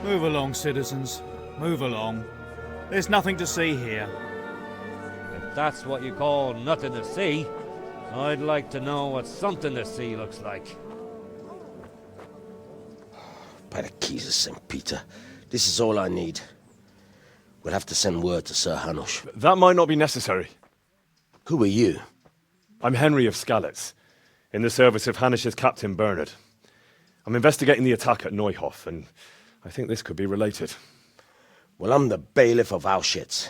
Move along, citizens. Move along. There's nothing to see here. If that's what you call nothing to see, I'd like to know what something to see looks like. By the keys of St. Peter, this is all I need. We'll have to send word to Sir Hanush. That might not be necessary. Who are you? I'm Henry of Skalitz, in the service of Hanush's Captain Bernard. I'm investigating the attack at Neuhof, and I think this could be related. Well, I'm the bailiff of Uzhitz.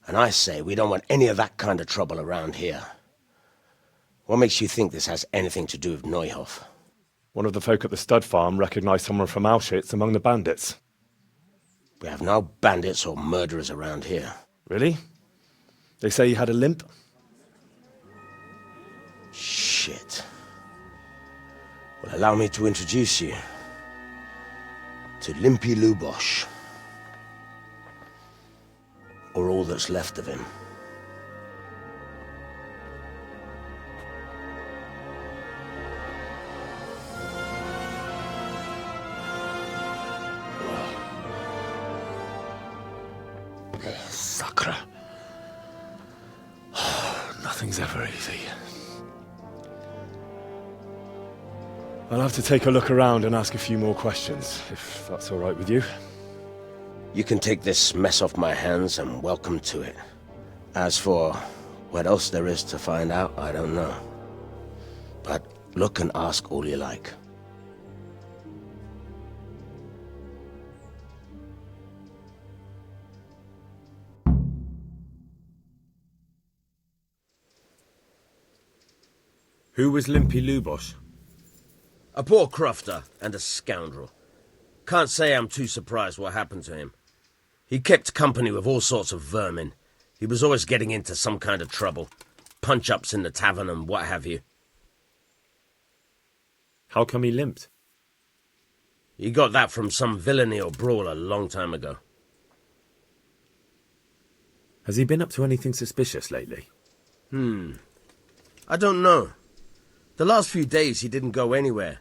And I say we don't want any of that kind of trouble around here. What makes you think this has anything to do with Neuhof? One of the folk at the stud farm recognized someone from Auschwitz among the bandits. We have no bandits or murderers around here. Really? They say he had a limp? Shit. Well, allow me to introduce you to Limpy Lubosh. Or all that's left of him. Sacre. Nothing's ever easy. I'll have to take a look around and ask a few more questions, if that's all right with you. You can take this mess off my hands and welcome to it. As for what else there is to find out, I don't know. But look and ask all you like. Who was Limpy Lubosh? A poor crofter and a scoundrel. Can't say I'm too surprised what happened to him. He kept company with all sorts of vermin. He was always getting into some kind of trouble. Punch-ups in the tavern and what have you. How come he limped? He got that from some villainy or brawl a long time ago. Has he been up to anything suspicious lately? I don't know. The last few days he didn't go anywhere.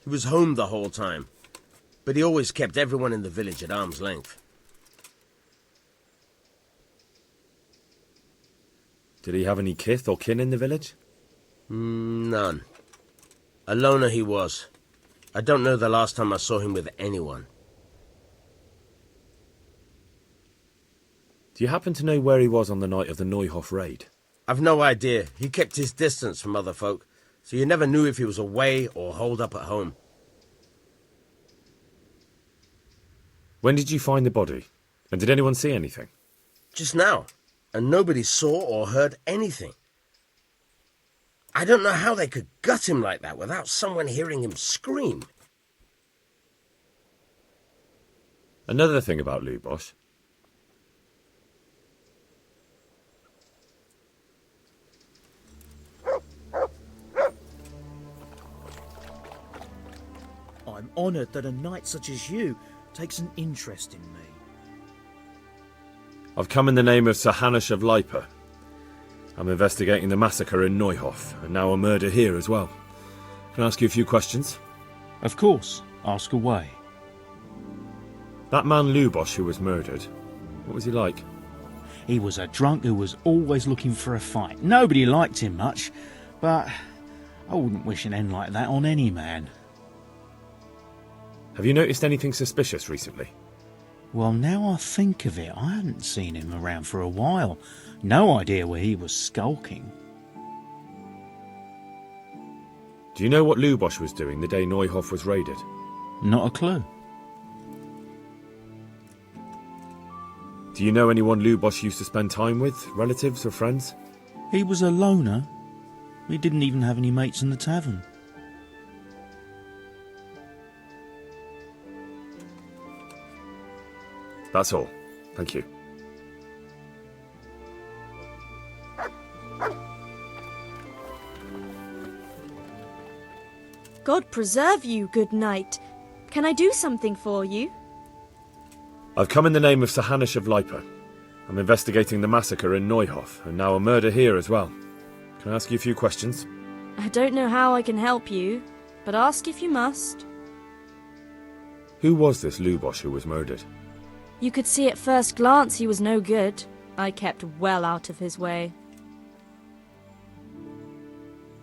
He was home the whole time. But he always kept everyone in the village at arm's length. Did he have any kith or kin in the village? None. A loner he was. I don't know the last time I saw him with anyone. Do you happen to know where he was on the night of the Neuhof raid? I've no idea. He kept his distance from other folk, so you never knew if he was away or holed up at home. When did you find the body? And did anyone see anything? Just now. And nobody saw or heard anything. I don't know how they could gut him like that without someone hearing him scream. Another thing about Lubosh. I'm honoured that a knight such as you takes an interest in me. I've come in the name of Sir Hanush of Lipa. I'm investigating the massacre in Neuhof, and now a murder here as well. Can I ask you a few questions? Of course. Ask away. That man Lubosh who was murdered, what was he like? He was a drunk who was always looking for a fight. Nobody liked him much, but I wouldn't wish an end like that on any man. Have you noticed anything suspicious recently? Well, now I think of it, I hadn't seen him around for a while. No idea where he was skulking. Do you know what Lubosh was doing the day Neuhof was raided? Not a clue. Do you know anyone Lubosh used to spend time with, relatives or friends? He was a loner. He didn't even have any mates in the tavern. That's all. Thank you. God preserve you, good knight. Can I do something for you? I've come in the name of Sir Hanush of Lipa. I'm investigating the massacre in Neuhof, and now a murder here as well. Can I ask you a few questions? I don't know how I can help you, but ask if you must. Who was this Lubosh who was murdered? You could see at first glance he was no good. I kept well out of his way.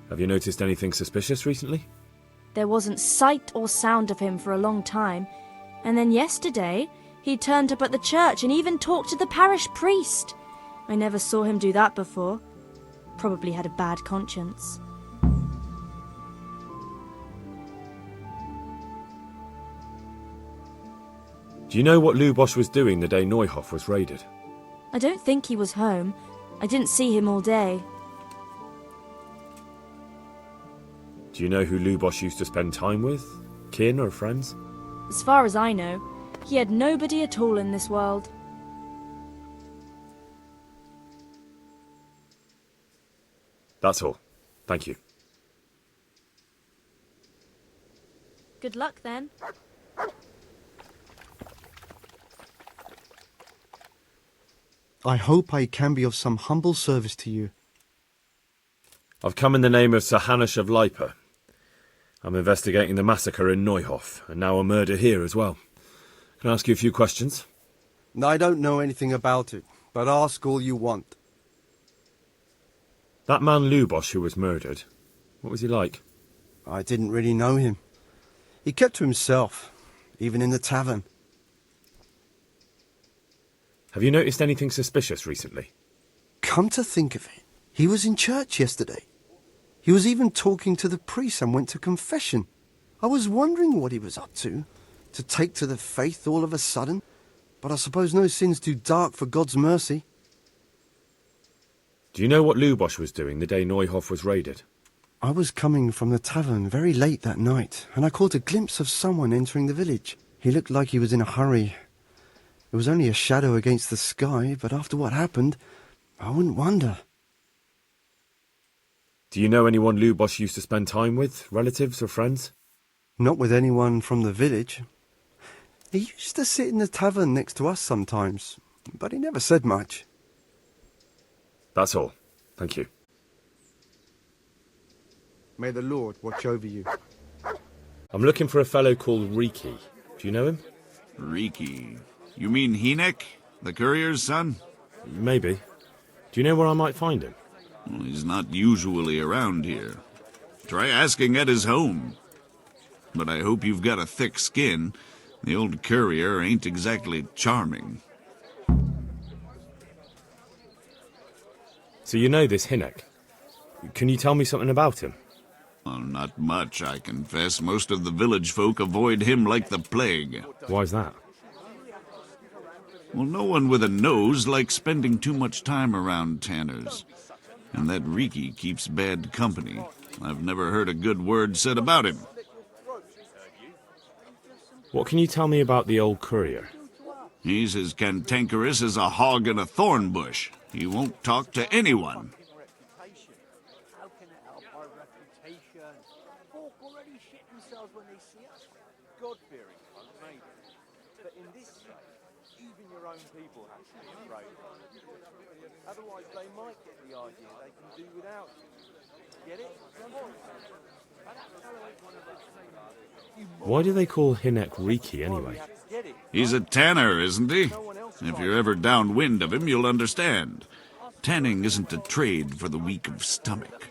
Have you noticed anything suspicious recently? There wasn't sight or sound of him for a long time, and then yesterday he turned up at the church and even talked to the parish priest. I never saw him do that before. Probably had a bad conscience. Do you know what Lubosh was doing the day Neuhof was raided? I don't think he was home. I didn't see him all day. Do you know who Lubosh used to spend time with? Kin or friends? As far as I know, he had nobody at all in this world. That's all. Thank you. Good luck then. I hope I can be of some humble service to you. I've come in the name of Sir Radzig of Lipa. I'm investigating the massacre in Neuhof, and now a murder here as well. Can I ask you a few questions? I don't know anything about it, but ask all you want. That man Lubosh who was murdered, what was he like? I didn't really know him. He kept to himself, even in the tavern. Have you noticed anything suspicious recently? Come to think of it, he was in church yesterday. He was even talking to the priest and went to confession. I was wondering what he was up to take to the faith all of a sudden. But I suppose no sin's too dark for God's mercy. Do you know what Lubosh was doing the day Neuhof was raided? I was coming from the tavern very late that night, and I caught a glimpse of someone entering the village. He looked like he was in a hurry. It was only a shadow against the sky, but after what happened, I wouldn't wonder. Do you know anyone Lubosh used to spend time with, relatives or friends? Not with anyone from the village. He used to sit in the tavern next to us sometimes, but he never said much. That's all. Thank you. May the Lord watch over you. I'm looking for a fellow called Riki. Do you know him? Riki. You mean Hynek, the courier's son? Maybe. Do you know where I might find him? Well, he's not usually around here. Try asking at his home. But I hope you've got a thick skin. The old courier ain't exactly charming. So you know this Hynek. Can you tell me something about him? Well, not much, I confess. Most of the village folk avoid him like the plague. Why's that? Well, no one with a nose likes spending too much time around tanners. And that Riki keeps bad company. I've never heard a good word said about him. What can you tell me about the old courier? He's as cantankerous as a hog in a thorn bush. He won't talk to anyone. How can it help our reputation? Folk already shit themselves when they see us. God-fearing folk, maybe. But in this state, even your own people have to be afraid. Otherwise, they might get the idea they can do without you. Get it? Why do they call Hynek Riki anyway? He's a tanner, isn't he? If you're ever downwind of him, you'll understand. Tanning isn't a trade for the weak of stomach.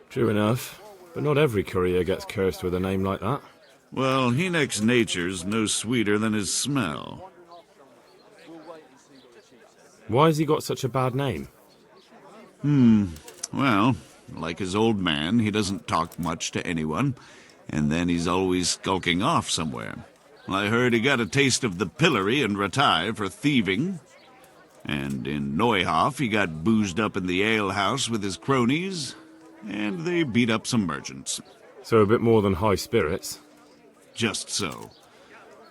True enough, but not every courier gets cursed with a name like that. Well, Hynek's nature's no sweeter than his smell. Why has he got such a bad name? Well, like his old man, he doesn't talk much to anyone, and then he's always skulking off somewhere. I heard he got a taste of the pillory in Ratai for thieving, and in Neuhof he got boozed up in the alehouse with his cronies, and they beat up some merchants. So a bit more than high spirits. Just so.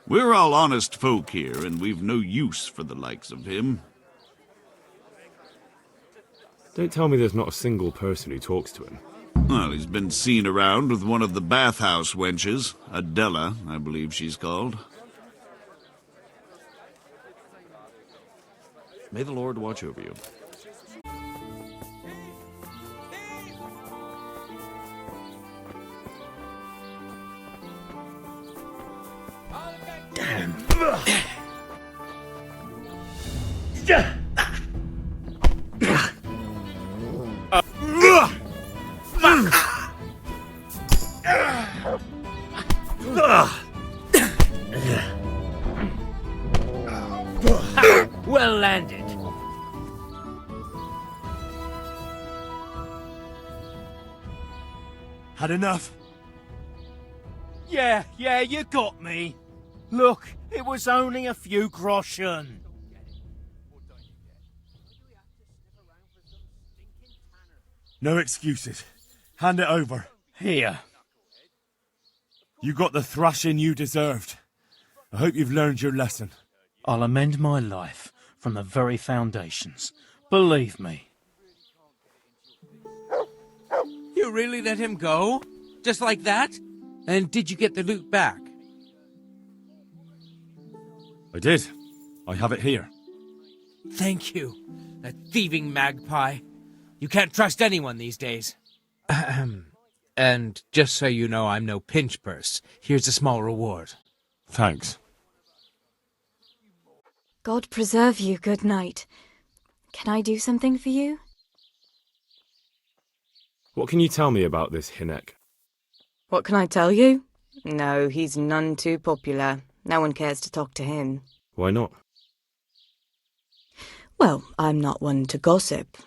We're all honest folk here, and we've no use for the likes of him. Don't tell me there's not a single person who talks to him. Well, he's been seen around with one of the bathhouse wenches, Adela, I believe she's called. May the Lord watch over you. Well landed. Had enough? Yeah, you got me. Look, it was only a few groschen. No excuses. Hand it over. Here. You got the thrashing you deserved. I hope you've learned your lesson. I'll amend my life from the very foundations. Believe me. You really let him go? Just like that? And did you get the loot back? I did. I have it here. Thank you. That thieving magpie. You can't trust anyone these days. And just so you know, I'm no pinch purse. Here's a small reward. Thanks. God preserve you, good night. Can I do something for you? What can you tell me about this Hinek? What can I tell you? No, he's none too popular. No one cares to talk to him. Why not? Well, I'm not one to gossip,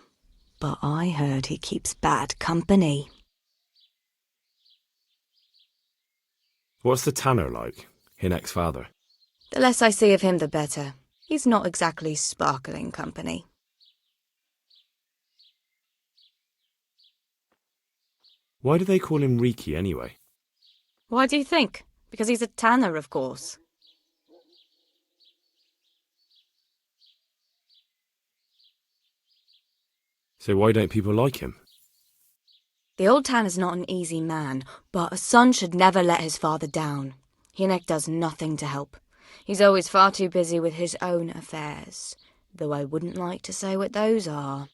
but I heard he keeps bad company. What's the tanner like? Hinek's father. The less I see of him, the better. He's not exactly sparkling company. Why do they call him Riki anyway? Why do you think? Because he's a tanner, of course. So why don't people like him? The old tanner's not an easy man, but a son should never let his father down. Hinek does nothing to help. He's always far too busy with his own affairs, though I wouldn't like to say what those are.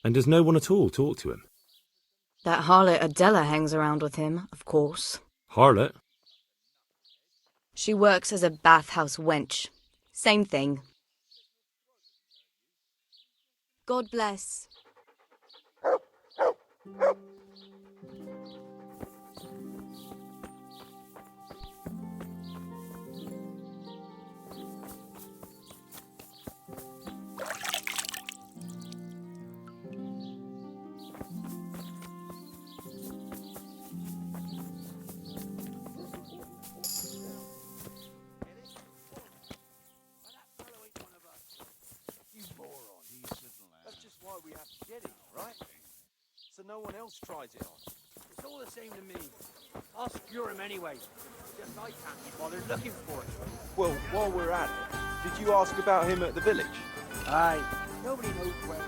And does no one at all talk to him? That harlot Adela hangs around with him, of course. Harlot? She works as a bathhouse wench. Same thing. God bless. We have to get it, right? So no one else tries it on. It's all the same to me. I'll secure him anyway. Just I can't be bothered looking for it. Well, while we're at it, did you ask about him at the village? Aye. Nobody knows where.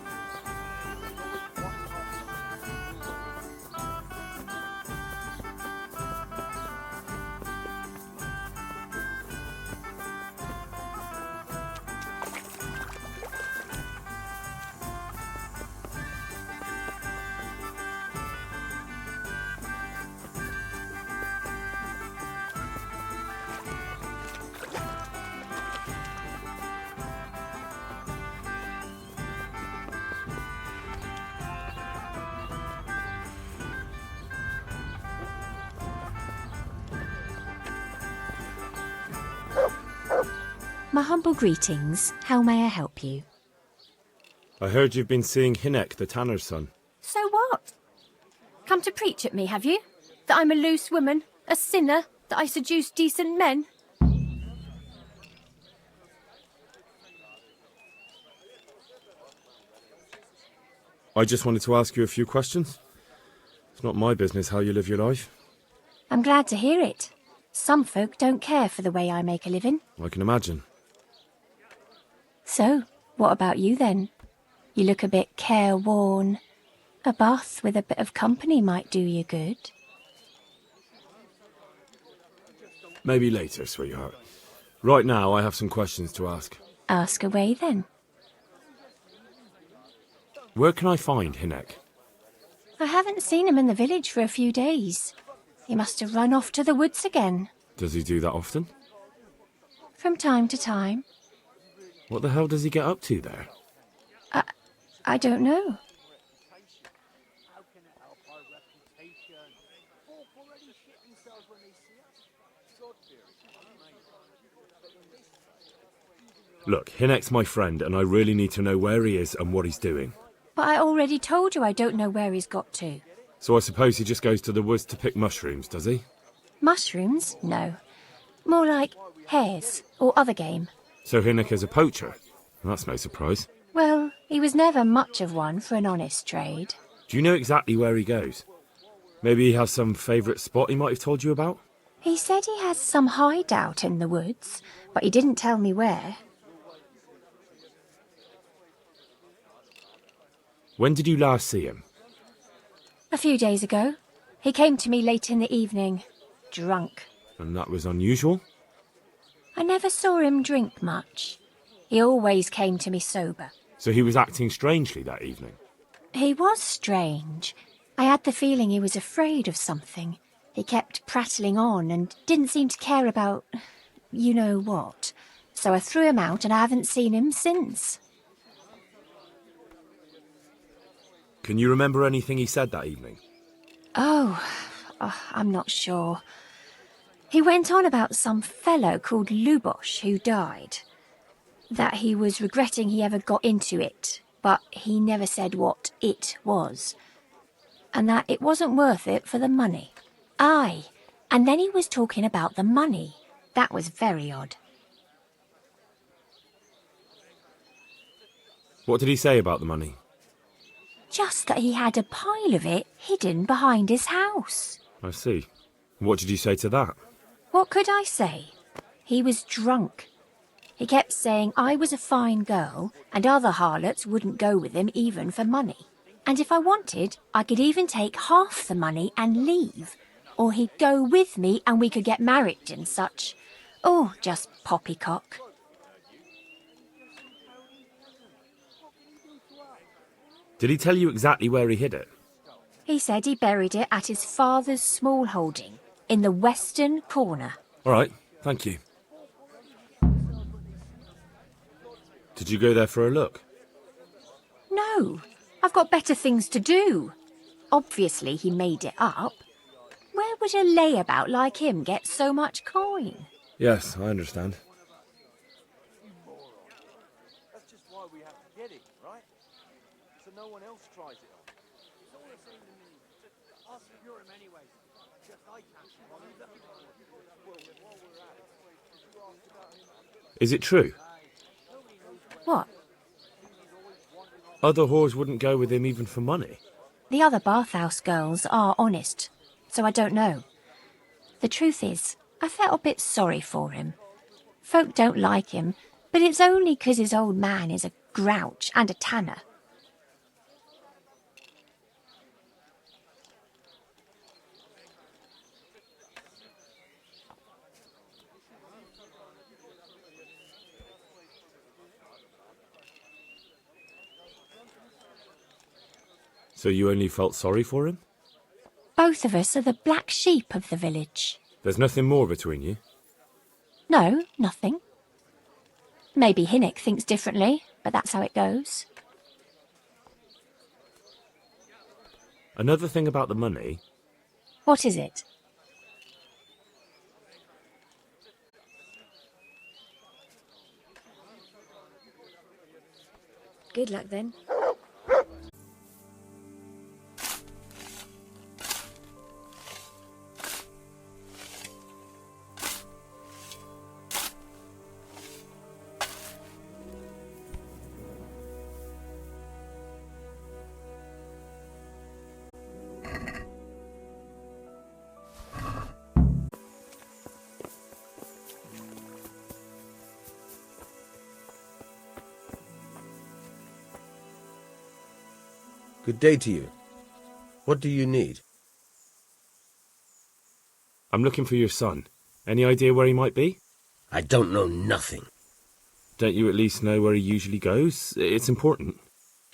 My humble greetings. How may I help you? I heard you've been seeing Hinek, the tanner's son. So what? Come to preach at me, have you? That I'm a loose woman, a sinner, that I seduce decent men? I just wanted to ask you a few questions. It's not my business how you live your life. I'm glad to hear it. Some folk don't care for the way I make a living. I can imagine. So, what about you then? You look a bit careworn. A bath with a bit of company might do you good. Maybe later, sweetheart. Right now, I have some questions to ask. Ask away then. Where can I find Hinek? I haven't seen him in the village for a few days. He must have run off to the woods again. Does he do that often? From time to time. What the hell does he get up to there? I don't know. Look, Hinek's my friend, and I really need to know where he is and what he's doing. But I already told you I don't know where he's got to. So I suppose he just goes to the woods to pick mushrooms, does he? Mushrooms? No. More like hares or other game. So Hinek is a poacher? That's no surprise. Well, he was never much of one for an honest trade. Do you know exactly where he goes? Maybe he has some favourite spot he might have told you about? He said he has some hideout in the woods, but he didn't tell me where. When did you last see him? A few days ago. He came to me late in the evening, drunk. And that was unusual? I never saw him drink much. He always came to me sober. So he was acting strangely that evening? He was strange. I had the feeling he was afraid of something. He kept prattling on and didn't seem to care about you know what. So I threw him out and I haven't seen him since. Can you remember anything he said that evening? Oh, I'm not sure. He went on about some fellow called Lubosh who died. That he was regretting he ever got into it, but he never said what it was. And that it wasn't worth it for the money. Aye, and then he was talking about the money. That was very odd. What did he say about the money? Just that he had a pile of it hidden behind his house. I see. What did you say to that? What could I say? He was drunk. He kept saying I was a fine girl and other harlots wouldn't go with him even for money. And if I wanted, I could even take half the money and leave. Or he'd go with me and we could get married and such. Oh, just poppycock. Did he tell you exactly where he hid it? He said he buried it at his father's small holding, in the western corner. All right, thank you. Did you go there for a look? No, I've got better things to do. Obviously he made it up. Where would a layabout like him get so much coin? Yes, I understand. That's just why we have to get it, right? So no one else tries it on. It's all the same to me. I'll secure him anyway. Just I can't. Well, while we're at it, did you ask about him? Is it true? What? Other whores wouldn't go with him even for money. The other bathhouse girls are honest, so I don't know. The truth is, I felt a bit sorry for him. Folk don't like him, but it's only 'cause his old man is a grouch and a tanner. So you only felt sorry for him? Both of us are the black sheep of the village. There's nothing more between you? No, nothing. Maybe Hinek thinks differently, but that's how it goes. Another thing about the money... What is it? Good luck then. Good day to you. What do you need? I'm looking for your son. Any idea where he might be? I don't know nothing. Don't you at least know where he usually goes? It's important.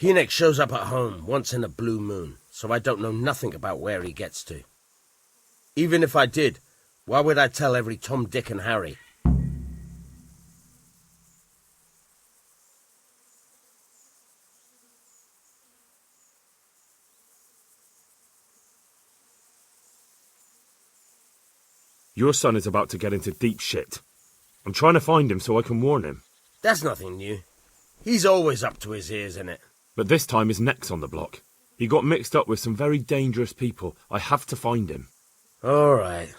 Hinek shows up at home once in a blue moon, so I don't know nothing about where he gets to. Even if I did, why would I tell every Tom, Dick and Harry? Your son is about to get into deep shit. I'm trying to find him so I can warn him. That's nothing new. He's always up to his ears in it. But this time his neck's on the block. He got mixed up with some very dangerous people. I have to find him. All right.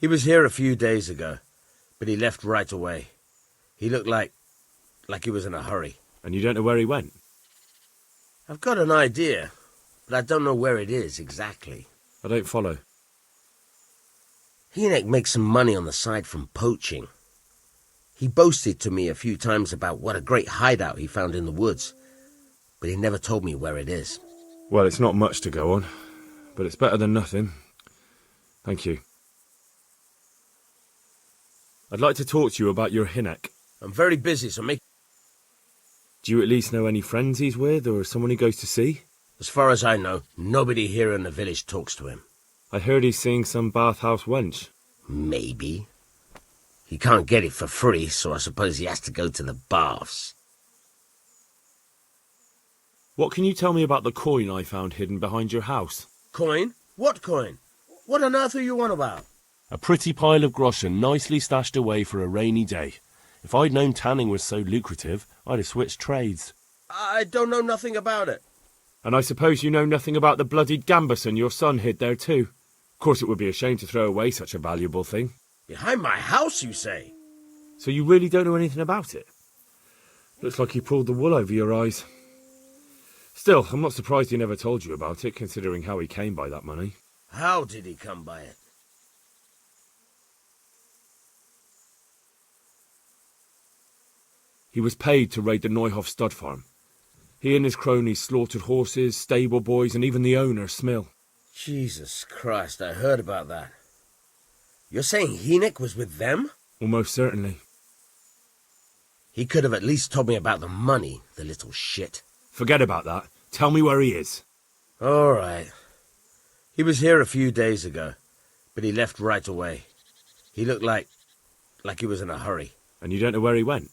He was here a few days ago, but he left right away. He looked like he was in a hurry. And you don't know where he went? I've got an idea, but I don't know where it is exactly. I don't follow. Hynek makes some money on the side from poaching. He boasted to me a few times about what a great hideout he found in the woods, but he never told me where it is. Well, it's not much to go on, but it's better than nothing. Thank you. I'd like to talk to you about your Hynek. I'm very busy, so make... Do you at least know any friends he's with, or someone he goes to see? As far as I know, nobody here in the village talks to him. I heard he's seeing some bathhouse wench. Maybe. He can't get it for free, so I suppose he has to go to the baths. What can you tell me about the coin I found hidden behind your house? Coin? What coin? What on earth are you on about? A pretty pile of groschen nicely stashed away for a rainy day. If I'd known tanning was so lucrative, I'd have switched trades. I don't know nothing about it. And I suppose you know nothing about the bloodied gambeson your son hid there too. Of course it would be a shame to throw away such a valuable thing. Behind my house, you say? So you really don't know anything about it? Looks like you pulled the wool over your eyes. Still, I'm not surprised he never told you about it, considering how he came by that money. How did he come by it? He was paid to raid the Neuhof stud farm. He and his cronies slaughtered horses, stable boys, and even the owner, Smill. Jesus Christ, I heard about that. You're saying Hynek was with them? Almost certainly. He could have at least told me about the money, the little shit. Forget about that. Tell me where he is. All right. He was here a few days ago, but he left right away. He looked like he was in a hurry. And you don't know where he went?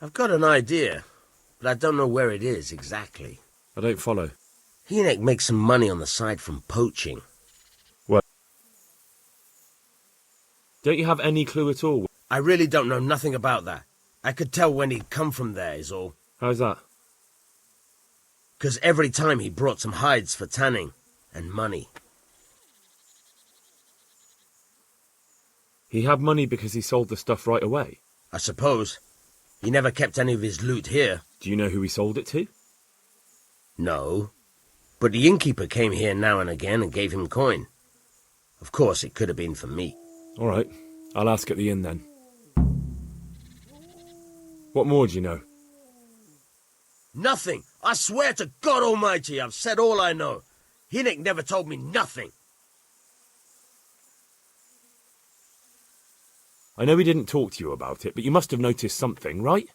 I've got an idea, but I don't know where it is exactly. I don't follow. Hynek makes some money on the side from poaching. What? Don't you have any clue at all? I really don't know nothing about that. I could tell when he'd come from there, is all. How's that? 'Cause every time he brought some hides for tanning and money. He had money because he sold the stuff right away? I suppose. He never kept any of his loot here. Do you know who he sold it to? No. But the innkeeper came here now and again and gave him coin. Of course, it could have been for me. All right. I'll ask at the inn then. What more do you know? Nothing. I swear to God Almighty, I've said all I know. Hynek never told me nothing. I know he didn't talk to you about it, but you must have noticed something, right?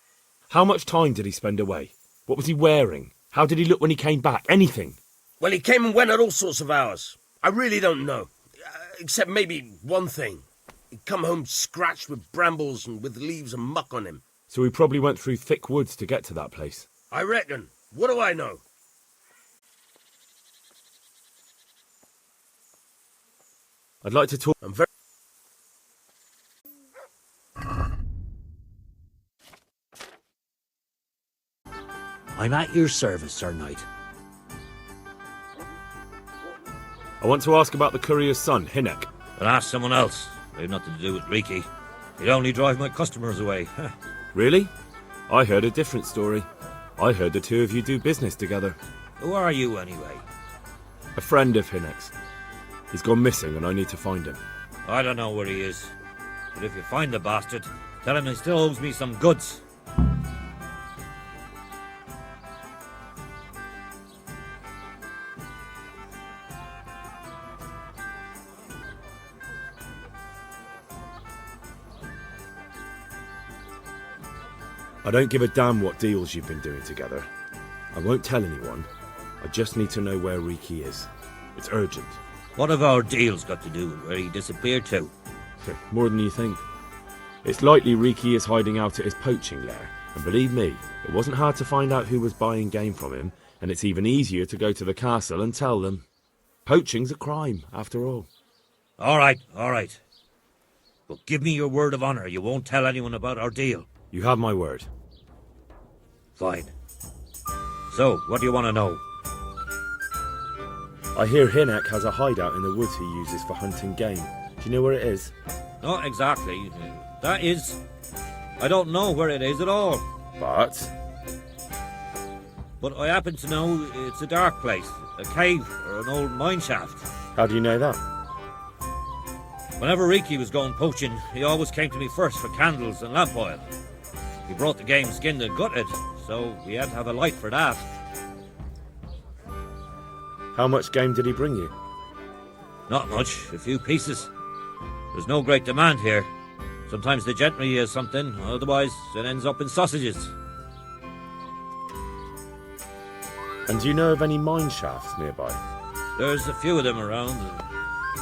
How much time did he spend away? What was he wearing? How did he look when he came back? Anything? Well, he came and went at all sorts of hours. I really don't know. Except maybe one thing. He'd come home scratched with brambles and with leaves and muck on him. So he probably went through thick woods to get to that place. I reckon. What do I know? I'd like to talk... I'm at your service, Sir Knight. I want to ask about the courier's son, Hynek. But ask someone else. They've nothing to do with Riki. He'd only drive my customers away. Really? I heard a different story. I heard the two of you do business together. Who are you, anyway? A friend of Hynek's. He's gone missing and I need to find him. I don't know where he is. But if you find the bastard, tell him he still owes me some goods. I don't give a damn what deals you've been doing together. I won't tell anyone. I just need to know where Riki is. It's urgent. What have our deals got to do with where he disappeared to? More than you think. It's likely Riki is hiding out at his poaching lair, and believe me, it wasn't hard to find out who was buying game from him, and it's even easier to go to the castle and tell them. Poaching's a crime, after all. All right. But give me your word of honor you won't tell anyone about our deal. You have my word. Fine. So, what do you want to know? I hear Hinek has a hideout in the woods he uses for hunting game. Do you know where it is? Not exactly. That is... I don't know where it is at all. But I happen to know it's a dark place, a cave or an old mine shaft. How do you know that? Whenever Riki was going poaching, he always came to me first for candles and lamp oil. He brought the game skinned and gutted, so we had to have a light for that. How much game did he bring you? Not much, a few pieces. There's no great demand here. Sometimes the gentry has something, otherwise it ends up in sausages. And do you know of any mine shafts nearby? There's a few of them around.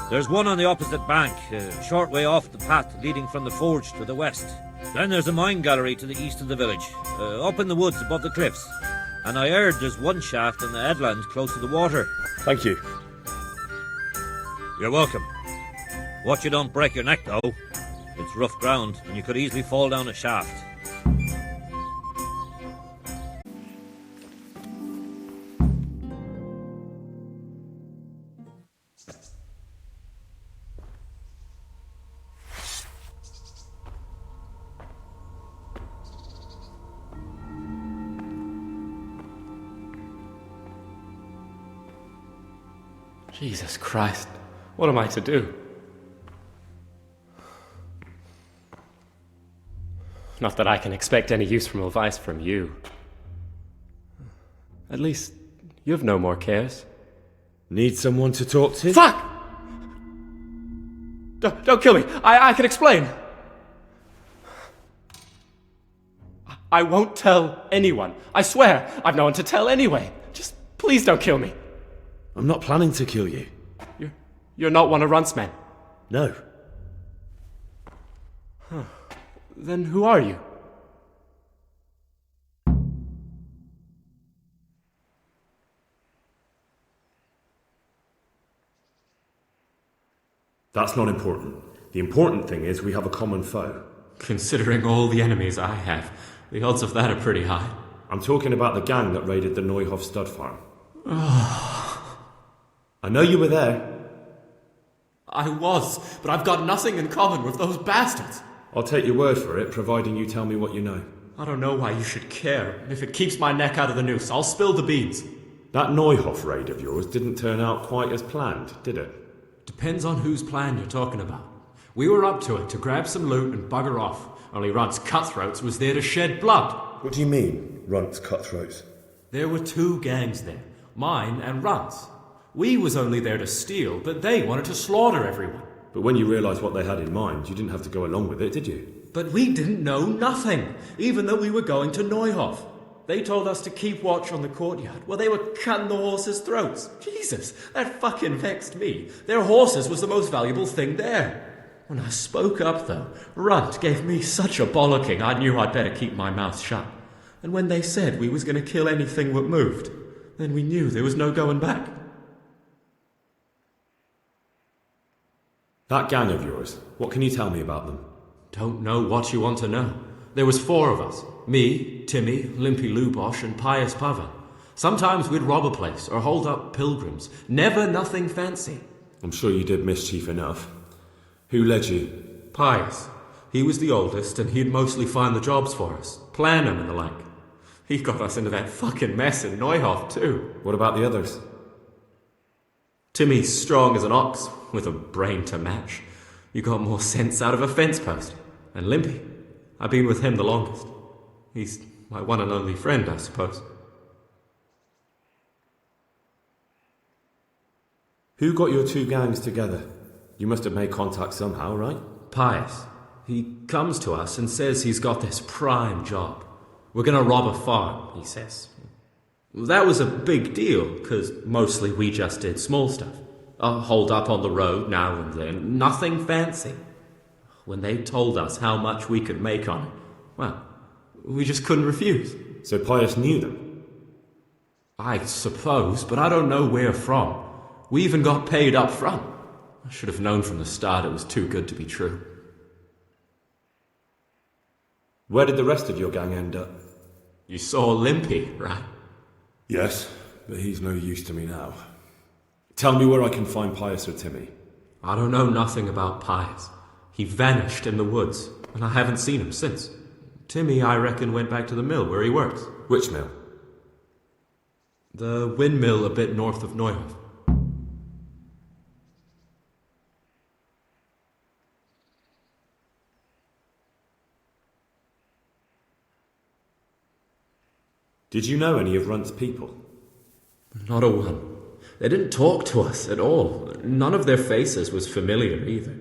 There's one on the opposite bank, a short way off the path leading from the forge to the west. Then there's a mine gallery to the east of the village, up in the woods above the cliffs. And I heard there's one shaft in the headland close to the water. Thank you. You're welcome. Watch you don't break your neck, though. It's rough ground, and you could easily fall down a shaft. Jesus Christ, what am I to do? Not that I can expect any useful advice from you. At least, you have no more cares. Need someone to talk to? Fuck! Don't kill me. I can explain. I won't tell anyone. I swear, I've no one to tell anyway. Just please don't kill me. I'm not planning to kill you. You're not one of Runt's men? No. Huh. Then who are you? That's not important. The important thing is we have a common foe. Considering all the enemies I have, the odds of that are pretty high. I'm talking about the gang that raided the Neuhof stud farm. I know you were there. I was, but I've got nothing in common with those bastards. I'll take your word for it, providing you tell me what you know. I don't know why you should care. If it keeps my neck out of the noose, I'll spill the beans. That Neuhof raid of yours didn't turn out quite as planned, did it? Depends on whose plan you're talking about. We were up to it to grab some loot and bugger off. Only Runt's cutthroats was there to shed blood. What do you mean, Runt's cutthroats? There were two gangs there, mine and Runt's. We was only there to steal, but they wanted to slaughter everyone. But when you realised what they had in mind, you didn't have to go along with it, did you? But we didn't know nothing, even though we were going to Neuhof. They told us to keep watch on the courtyard while they were cutting the horses' throats. Jesus, that fucking vexed me. Their horses was the most valuable thing there. When I spoke up, though, Runt gave me such a bollocking I knew I'd better keep my mouth shut. And when they said we was going to kill anything that moved, then we knew there was no going back. That gang of yours, what can you tell me about them? Don't know what you want to know. There was 4 of us. Me, Timmy, Limpy Lubosh, and Pious Pavan. Sometimes we'd rob a place or hold up pilgrims. Never nothing fancy. I'm sure you did mischief enough. Who led you? Pious. He was the oldest, and he'd mostly find the jobs for us. Plan them and the like. He got us into that fucking mess in Neuhof, too. What about the others? Timmy's strong as an ox, with a brain to match. You got more sense out of a fence post. And Limpy, I've been with him the longest. He's my one and only friend, I suppose. Who got your 2 gangs together? You must have made contact somehow, right? Pious. He comes to us and says he's got this prime job. We're gonna rob a farm, he says. That was a big deal, because mostly we just did small stuff. Hold up on the road now and then. Nothing fancy. When they told us how much we could make on it, well, we just couldn't refuse. So Pius knew them? I suppose, but I don't know where from. We even got paid up front. I should have known from the start it was too good to be true. Where did the rest of your gang end up? You saw Limpy, right? Yes, but he's no use to me now. Tell me where I can find Pius or Timmy. I don't know nothing about Pius. He vanished in the woods, and I haven't seen him since. Timmy, I reckon, went back to the mill where he works. Which mill? The windmill a bit north of Neuhof. Did you know any of Runt's people? Not a one. They didn't talk to us at all. None of their faces was familiar either.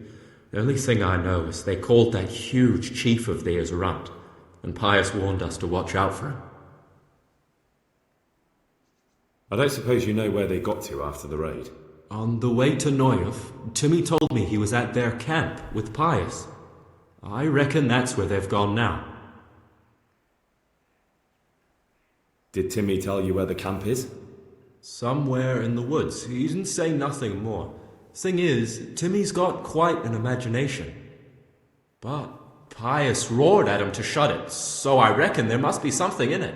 The only thing I know is they called that huge chief of theirs Runt, and Pius warned us to watch out for him. I don't suppose you know where they got to after the raid? On the way to Neuhof, Timmy told me he was at their camp with Pius. I reckon that's where they've gone now. Did Timmy tell you where the camp is? Somewhere in the woods. He didn't say nothing more. Thing is, Timmy's got quite an imagination. But Pius roared at him to shut it, so I reckon there must be something in it.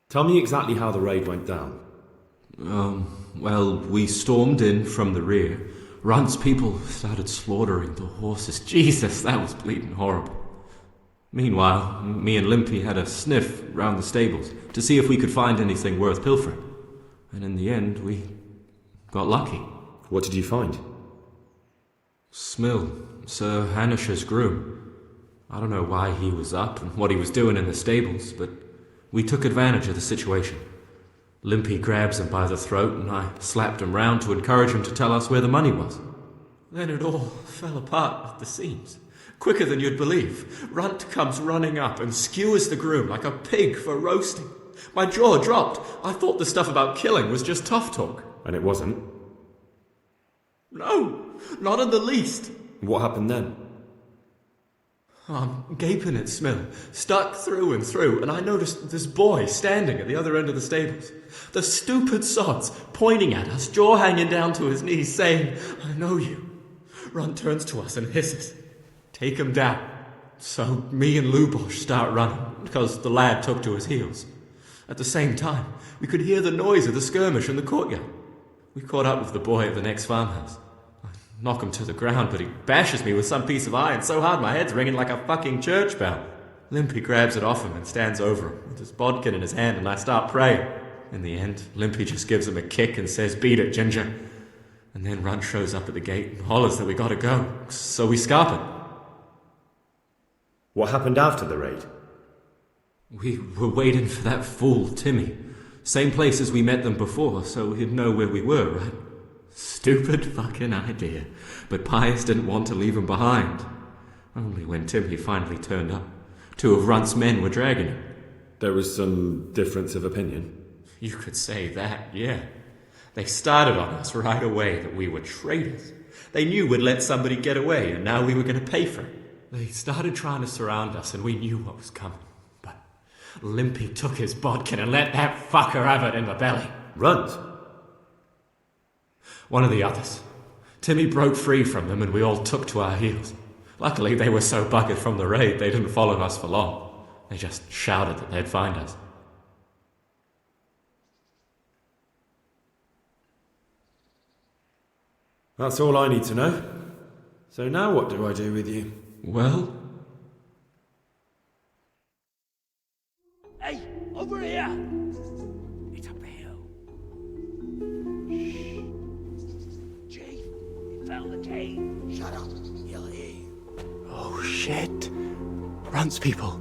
Tell me exactly how the raid went down. Well, we stormed in from the rear. Runt's people started slaughtering the horses. Jesus, that was bleeding horrible. Meanwhile, me and Limpy had a sniff round the stables to see if we could find anything worth pilfering. And in the end, we got lucky. What did you find? Smill, Sir Hanish's groom. I don't know why he was up and what he was doing in the stables, but we took advantage of the situation. Limpy grabs him by the throat and I slapped him round to encourage him to tell us where the money was. Then it all fell apart at the seams. Quicker than you'd believe. Runt comes running up and skewers the groom like a pig for roasting. My jaw dropped. I thought the stuff about killing was just tough talk. And it wasn't? No, not in the least. What happened then? I'm gaping at Smill, stuck through and through, and I noticed this boy standing at the other end of the stables. The stupid sods pointing at us, jaw hanging down to his knees, saying, "I know you." Runt turns to us and hisses, "Take him down." So me and Lubosh start running, because the lad took to his heels. At the same time, we could hear the noise of the skirmish in the courtyard. We caught up with the boy at the next farmhouse. Knock him to the ground, but he bashes me with some piece of iron so hard my head's ringing like a fucking church bell. Limpy grabs it off him and stands over him with his bodkin in his hand, and I start praying. In the end, Limpy just gives him a kick and says, "Beat it, Ginger." And then Runt shows up at the gate and hollers that we gotta go, so we scarp it. What happened after the raid? We were waiting for that fool, Timmy. Same place as we met them before, so he'd know where we were, right? Stupid fucking idea. But Pius didn't want to leave him behind. Only when Timmy finally turned up, 2 of Runt's men were dragging him. There was some difference of opinion? You could say that, yeah. They started on us right away that we were traitors. They knew we'd let somebody get away, and now we were going to pay for it. They started trying to surround us, and we knew what was coming. But Limpy took his bodkin and let that fucker have it in the belly. Runt? One of the others. Timmy broke free from them and we all took to our heels. Luckily, they were so buggered from the raid they didn't follow us for long. They just shouted that they'd find us. That's all I need to know. So now what do I do with you? Well? Hey, over here! It's up the hill. Shh. Chief, we found the cave. Shut up, he'll hear you. Oh, shit. Runt's people.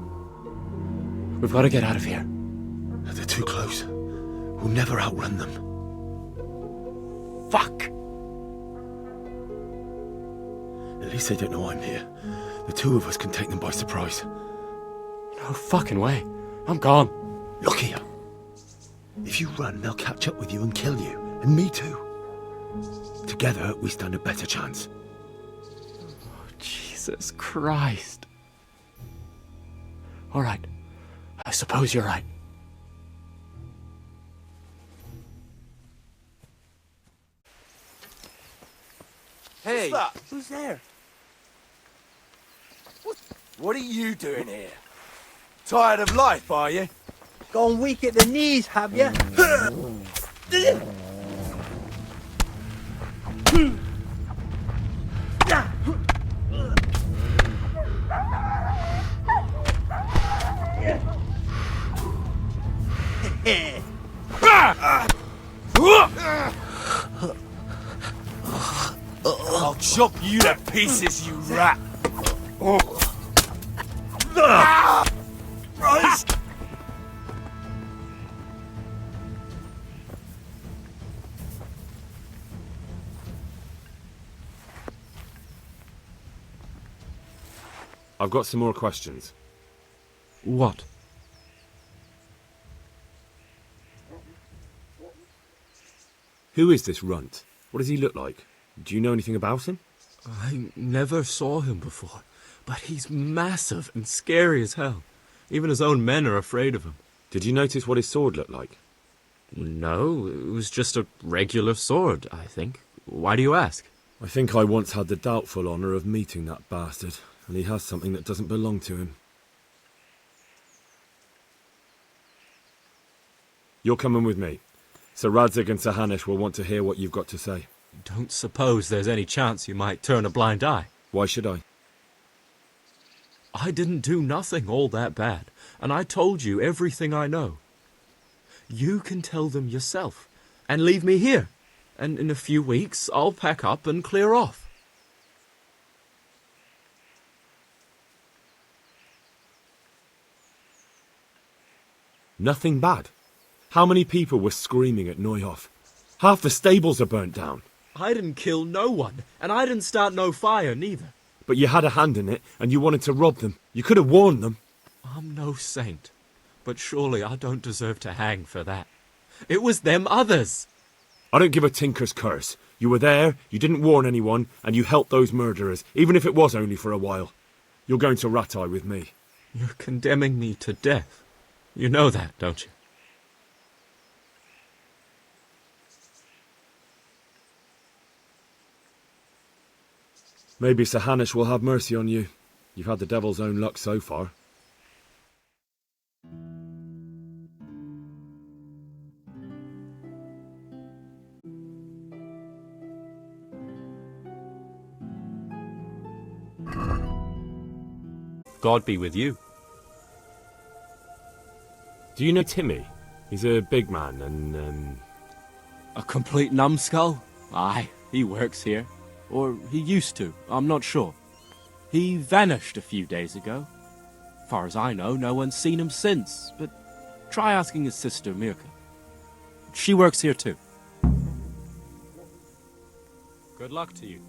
We've got to get out of here. They're too close. We'll never outrun them. Fuck! At least they don't know I'm here. The 2 of us can take them by surprise. No fucking way. I'm gone. Look here. If you run, they'll catch up with you and kill you. And me too. Together, we stand a better chance. Jesus Christ. All right. I suppose you're right. Hey, What's that? who's there? What are you doing here? Tired of life, are you? Gone weak at the knees, have you? I'll chop you to pieces, you rat! Christ! I've got some more questions. What? Who is this Runt? What does he look like? Do you know anything about him? I never saw him before, but he's massive and scary as hell. Even his own men are afraid of him. Did you notice what his sword looked like? No, it was just a regular sword, I think. Why do you ask? I think I once had the doubtful honour of meeting that bastard, and he has something that doesn't belong to him. You're coming with me. Sir Radzig and Sir Hanush will want to hear what you've got to say. Don't suppose there's any chance you might turn a blind eye. Why should I? I didn't do nothing all that bad, and I told you everything I know. You can tell them yourself, and leave me here, and in a few weeks I'll pack up and clear off. Nothing bad. How many people were screaming at Neuhof? Half the stables are burnt down. I didn't kill no one, and I didn't start no fire neither. But you had a hand in it, and you wanted to rob them. You could have warned them. I'm no saint, but surely I don't deserve to hang for that. It was them others. I don't give a tinker's curse. You were there, you didn't warn anyone, and you helped those murderers, even if it was only for a while. You're going to Rattay with me. You're condemning me to death. You know that, don't you? Maybe Sir Hanush will have mercy on you. You've had the devil's own luck so far. God be with you. Do you know Timmy? He's a big man and, A complete numbskull? Aye, he works here. Or he used to, I'm not sure. He vanished a few days ago. Far as I know, no one's seen him since, but try asking his sister, Mirka. She works here too. Good luck to you.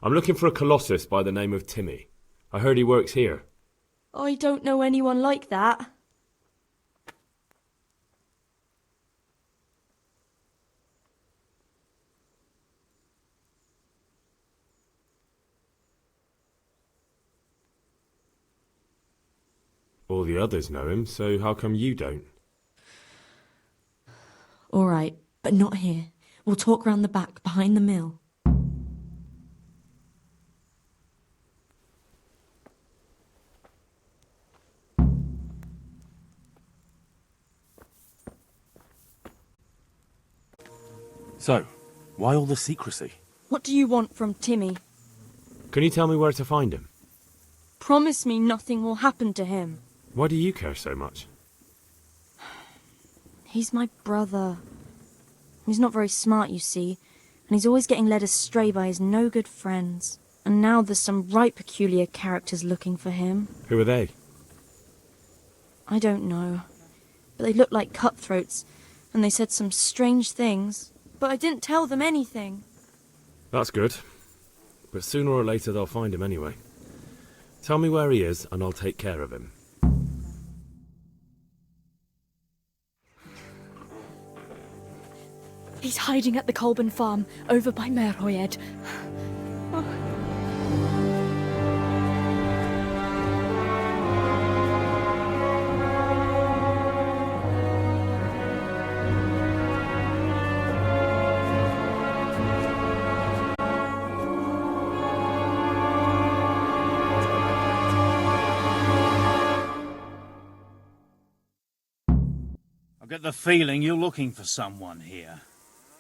I'm looking for a colossus by the name of Timmy. I heard he works here. I don't know anyone like that. All the others know him, so how come you don't? All right, but not here. We'll talk round the back, behind the mill. So, why all the secrecy? What do you want from Timmy? Can you tell me where to find him? Promise me nothing will happen to him. Why do you care so much? He's my brother. He's not very smart, you see, and he's always getting led astray by his no-good friends. And now there's some right peculiar characters looking for him. Who are they? I don't know. But they looked like cutthroats, and they said some strange things. But I didn't tell them anything. That's good. But sooner or later they'll find him anyway. Tell me where he is, and I'll take care of him. He's hiding at the Colburn farm, over by Merhoyed. I get the feeling you're looking for someone here.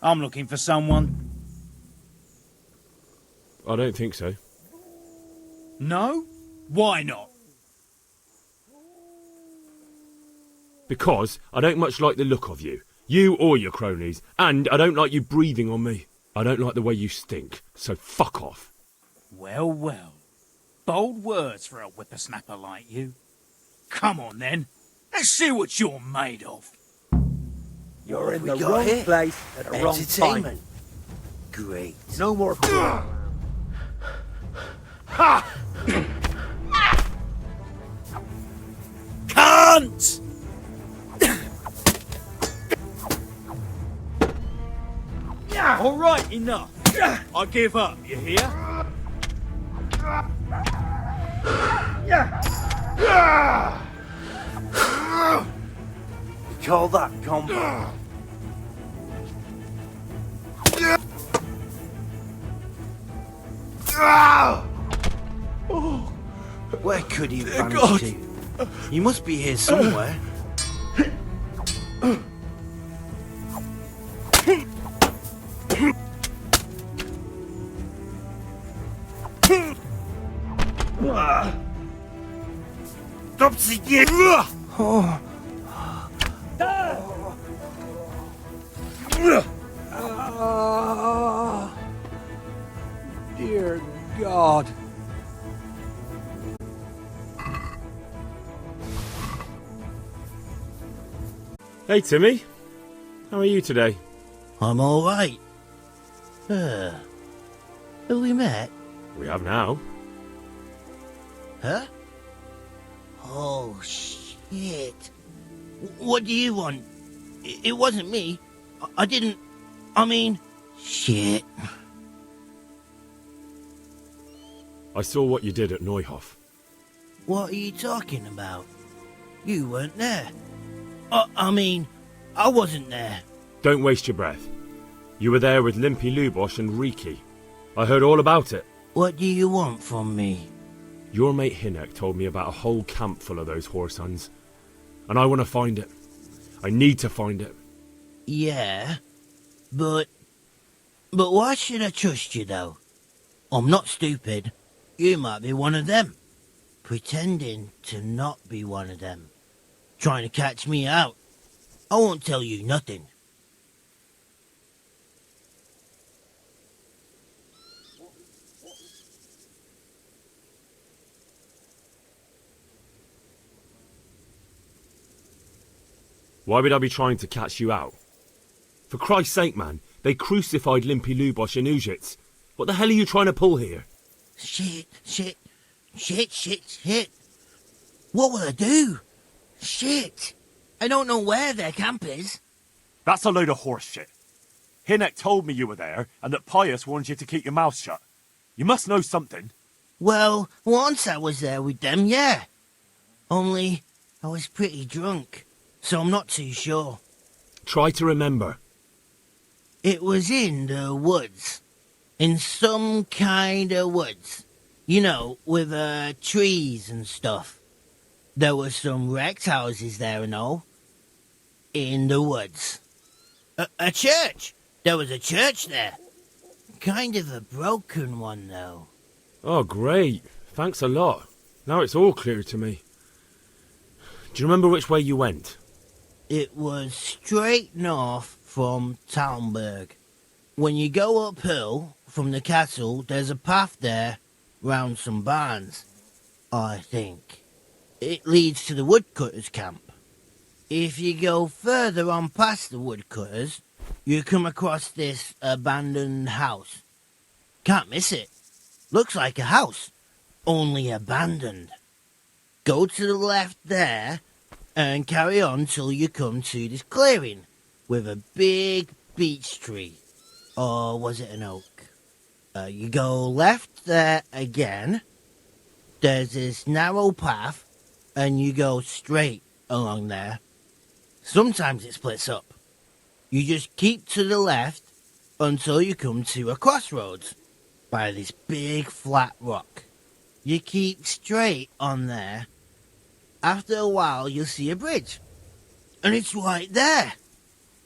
I'm looking for someone. I don't think so. No? Why not? Because I don't much like the look of you. You or your cronies. And I don't like you breathing on me. I don't like the way you stink. So fuck off. Well, well. Bold words for a whippersnapper like you. Come on, then. Let's see what you're made of. You're in the wrong place at the wrong time. Great. No more. Ha! Cunt! All right, enough. I give up, you hear? You call that combat? Where could he have vanished to? He must be here somewhere. Stop singing! Oh. Dear God. Hey, Timmy. How are you today? I'm all right. Have we met? We have now. Huh? Oh, shit. What do you want? It wasn't me. I didn't... I mean... Shit. I saw what you did at Neuhof. What are you talking about? You weren't there. I mean, I wasn't there. Don't waste your breath. You were there with Limpy Lubosh and Riki. I heard all about it. What do you want from me? Your mate Hinek told me about a whole camp full of those whoresuns. And I want to find it. I need to find it. Yeah, but why should I trust you, though? I'm not stupid. You might be one of them. Pretending to not be one of them. Trying to catch me out. I won't tell you nothing. Why would I be trying to catch you out? For Christ's sake, man, they crucified Limpy Lubosh and Uzhitz. What the hell are you trying to pull here? Shit. What will I do? Shit. I don't know where their camp is. That's a load of horse shit. Hinek told me you were there, and that Pius warned you to keep your mouth shut. You must know something. Well, once I was there with them, yeah. Only, I was pretty drunk, so I'm not too sure. Try to remember. It was in the woods. In some kind of woods. You know, with trees and stuff. There were some wrecked houses there and all. In the woods. A church! There was a church there. Kind of a broken one, though. Oh, great. Thanks a lot. Now it's all clear to me. Do you remember which way you went? It was straight north from Talmberg. When you go uphill from the castle, there's a path there round some barns, I think. It leads to the woodcutters' camp. If you go further on past the woodcutters, you come across this abandoned house. Can't miss it. Looks like a house, only abandoned. Go to the left there and carry on till you come to this clearing with a big beech tree. Or was it an oak? You go left there again. There's this narrow path and you go straight along there. Sometimes it splits up. You just keep to the left until you come to a crossroads by this big flat rock. You keep straight on there. After a while, you'll see a bridge. And it's right there.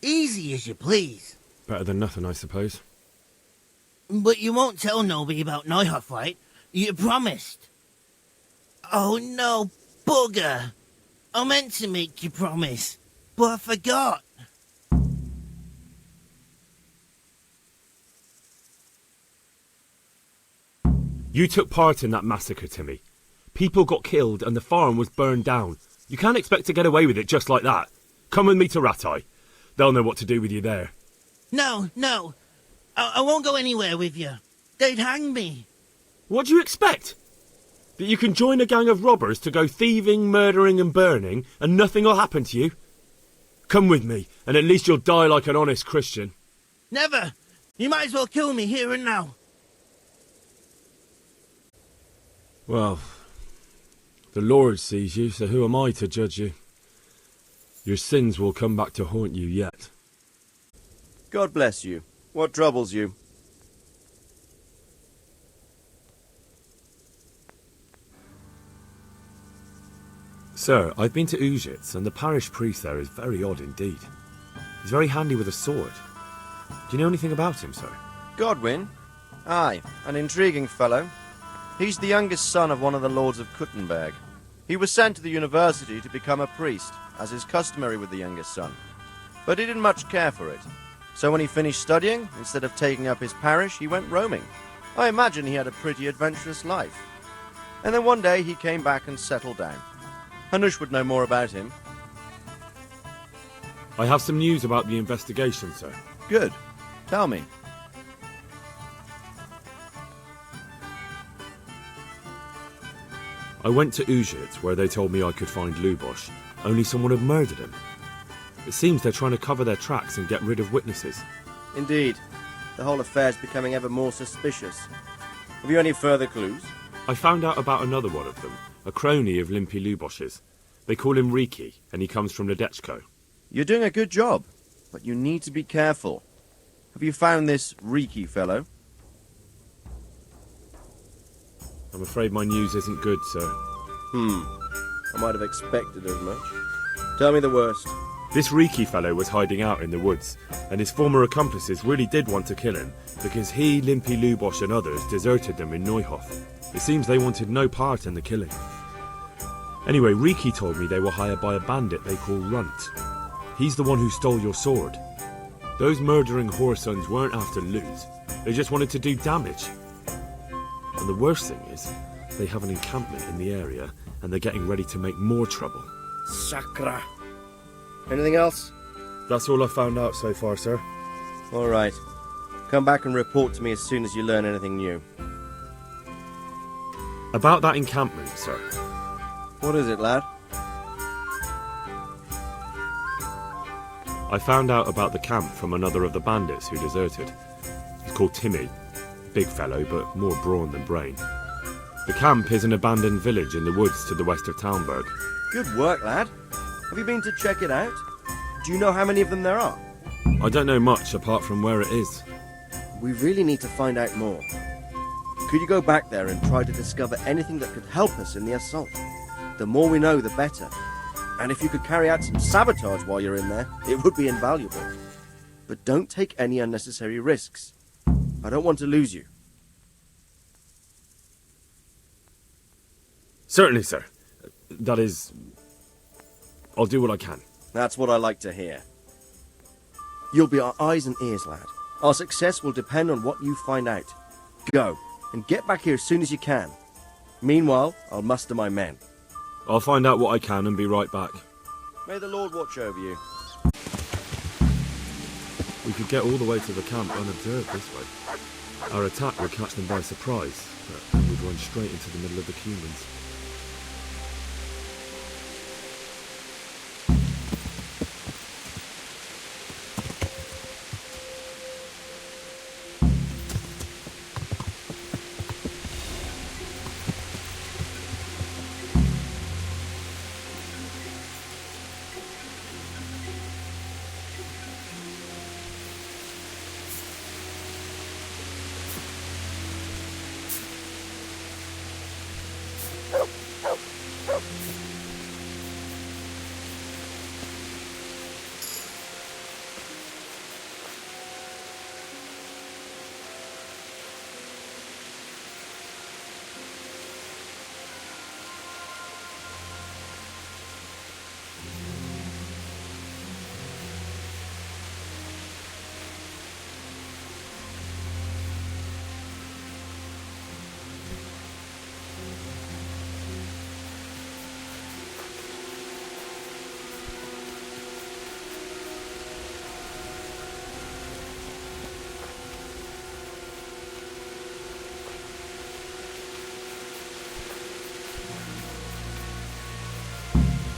Easy as you please. Better than nothing, I suppose. But you won't tell nobody about Neuhof, right? You promised. Oh no, bugger. I meant to make you promise, but I forgot. You took part in that massacre, Timmy. People got killed and the farm was burned down. You can't expect to get away with it just like that. Come with me to Ratai. They'll know what to do with you there. No. I won't go anywhere with you. They'd hang me. What do you expect? That you can join a gang of robbers to go thieving, murdering and burning and nothing will happen to you? Come with me, and at least you'll die like an honest Christian. Never! You might as well kill me here and now. Well, the Lord sees you, so who am I to judge you? Your sins will come back to haunt you yet. God bless you. What troubles you? Sir, I've been to Uzhitz, and the parish priest there is very odd indeed. He's very handy with a sword. Do you know anything about him, sir? Godwin? Aye, an intriguing fellow. He's the youngest son of one of the lords of Kuttenberg. He was sent to the university to become a priest, as is customary with the youngest son. But he didn't much care for it. So when he finished studying, instead of taking up his parish, he went roaming. I imagine he had a pretty adventurous life. And then one day he came back and settled down. Hanush would know more about him. I have some news about the investigation, sir. Good. Tell me. I went to Uzhitz, where they told me I could find Lubosh, only someone had murdered him. It seems they're trying to cover their tracks and get rid of witnesses. Indeed. The whole affair's becoming ever more suspicious. Have you any further clues? I found out about another one of them, a crony of Limpy Lubosh's. They call him Riki, and he comes from Ledechko. You're doing a good job, but you need to be careful. Have you found this Riki fellow? I'm afraid my news isn't good, sir. I might have expected as much. Tell me the worst. This Riki fellow was hiding out in the woods, and his former accomplices really did want to kill him, because he, Limpy Lubosh and others deserted them in Neuhof. It seems they wanted no part in the killing. Anyway, Riki told me they were hired by a bandit they call Runt. He's the one who stole your sword. Those murdering whoresons weren't after loot, they just wanted to do damage. And the worst thing is, they have an encampment in the area, and they're getting ready to make more trouble. Sakra. Anything else? That's all I found out so far, sir. All right. Come back and report to me as soon as you learn anything new. About that encampment, sir. What is it, lad? I found out about the camp from another of the bandits who deserted. He's called Timmy. Big fellow, but more brawn than brain. The camp is an abandoned village in the woods to the west of Townburg. Good work, lad. Have you been to check it out? Do you know how many of them there are? I don't know much apart from where it is. We really need to find out more. Could you go back there and try to discover anything that could help us in the assault? The more we know, the better. And if you could carry out some sabotage while you're in there, it would be invaluable. But don't take any unnecessary risks. I don't want to lose you. Certainly, sir. That is... I'll do what I can. That's what I like to hear. You'll be our eyes and ears, lad. Our success will depend on what you find out. Go, and get back here as soon as you can. Meanwhile, I'll muster my men. I'll find out what I can and be right back. May the Lord watch over you. We could get all the way to the camp unobserved this way. Our attack would catch them by surprise, but then we'd run straight into the middle of the Cumans.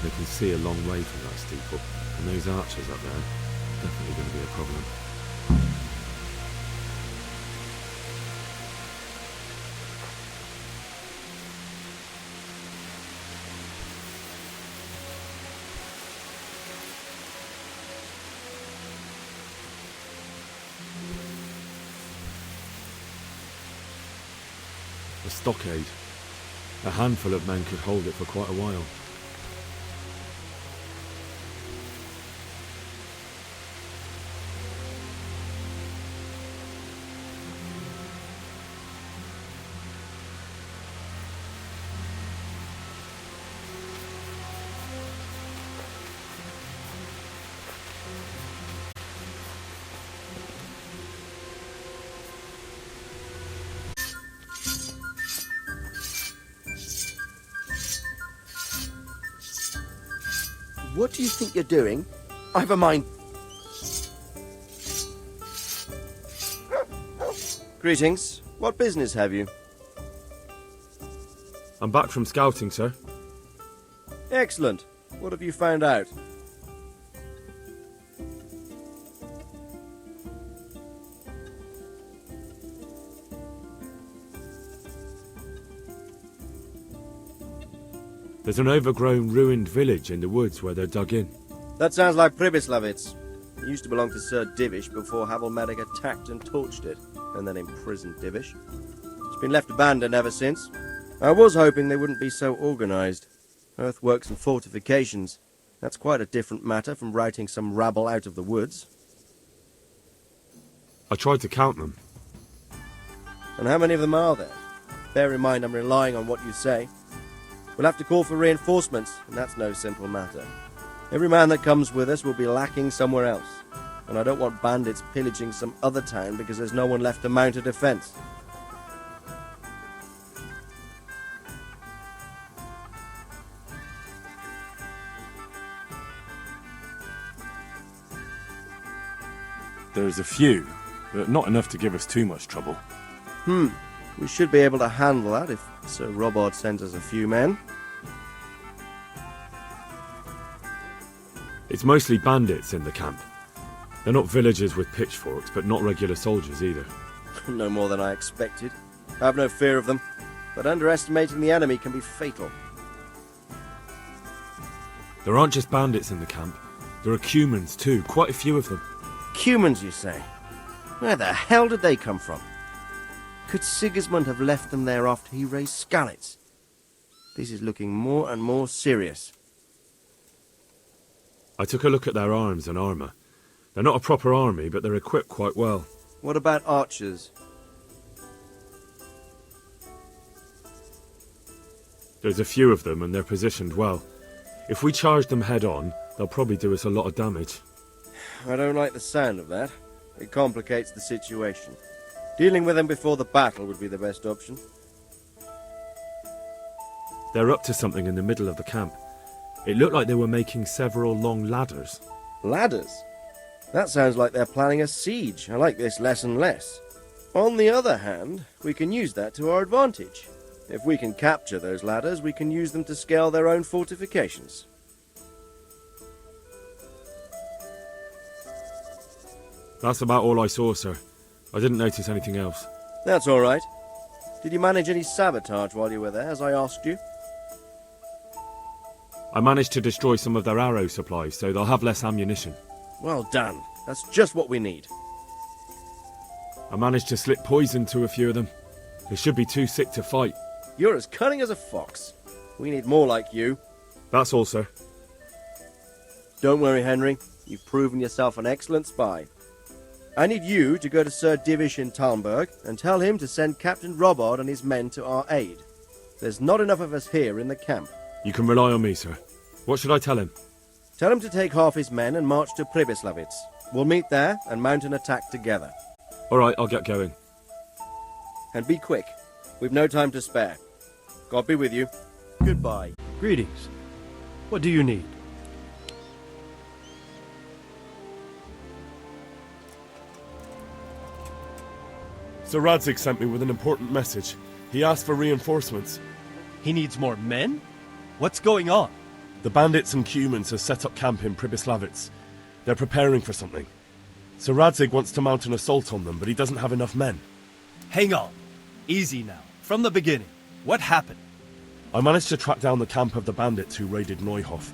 They can see a long way from that steeple, and those archers up there, definitely going to be a problem. A stockade. A handful of men could hold it for quite a while. What do you think you're doing? I've a mind... Greetings. What business have you? I'm back from scouting, sir. Excellent. What have you found out? There's an overgrown, ruined village in the woods where they're dug in. That sounds like Pribyslavitz. It used to belong to Sir Divish before Havelmedic attacked and torched it, and then imprisoned Divish. It's been left abandoned ever since. I was hoping they wouldn't be so organised. Earthworks and fortifications. That's quite a different matter from routing some rabble out of the woods. I tried to count them. And how many of them are there? Bear in mind I'm relying on what you say. We'll have to call for reinforcements, and that's no simple matter. Every man that comes with us will be lacking somewhere else, and I don't want bandits pillaging some other town because there's no one left to mount a defence. There's a few, but not enough to give us too much trouble. We should be able to handle that if Sir Robard sends us a few men. It's mostly bandits in the camp. They're not villagers with pitchforks, but not regular soldiers either. No more than I expected. I have no fear of them, but underestimating the enemy can be fatal. There aren't just bandits in the camp. There are Cumans too, quite a few of them. Cumans, you say? Where the hell did they come from? Could Sigismund have left them there after he raised Skalitz? This is looking more and more serious. I took a look at their arms and armour. They're not a proper army, but they're equipped quite well. What about archers? There's a few of them, and they're positioned well. If we charge them head-on, they'll probably do us a lot of damage. I don't like the sound of that. It complicates the situation. Dealing with them before the battle would be the best option. They're up to something in the middle of the camp. It looked like they were making several long ladders. Ladders? That sounds like they're planning a siege. I like this less and less. On the other hand, we can use that to our advantage. If we can capture those ladders, we can use them to scale their own fortifications. That's about all I saw, sir. I didn't notice anything else. That's all right. Did you manage any sabotage while you were there, as I asked you? I managed to destroy some of their arrow supplies, so they'll have less ammunition. Well done. That's just what we need. I managed to slip poison to a few of them. They should be too sick to fight. You're as cunning as a fox. We need more like you. That's all, sir. Don't worry, Henry. You've proven yourself an excellent spy. I need you to go to Sir Divish in Talmberg and tell him to send Captain Robard and his men to our aid. There's not enough of us here in the camp. You can rely on me, sir. What should I tell him? Tell him to take half his men and march to Pribyslavitz. We'll meet there and mount an attack together. All right, I'll get going. And be quick. We've no time to spare. God be with you. Goodbye. Greetings. What do you need? Sir Radzig sent me with an important message. He asked for reinforcements. He needs more men? What's going on? The bandits and Cumans have set up camp in Pribyslavitz. They're preparing for something. Sir Radzig wants to mount an assault on them, but he doesn't have enough men. Hang on. Easy now. From the beginning. What happened? I managed to track down the camp of the bandits who raided Neuhof.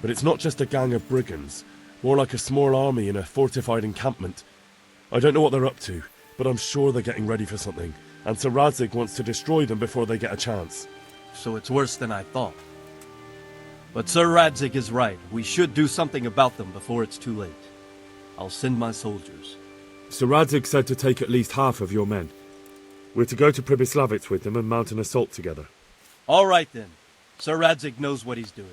But it's not just a gang of brigands, more like a small army in a fortified encampment. I don't know what they're up to, but I'm sure they're getting ready for something, and Sir Radzig wants to destroy them before they get a chance. So it's worse than I thought. But Sir Radzig is right. We should do something about them before it's too late. I'll send my soldiers. Sir Radzig said to take at least half of your men. We're to go to Pribyslavitz with them and mount an assault together. All right then. Sir Radzig knows what he's doing.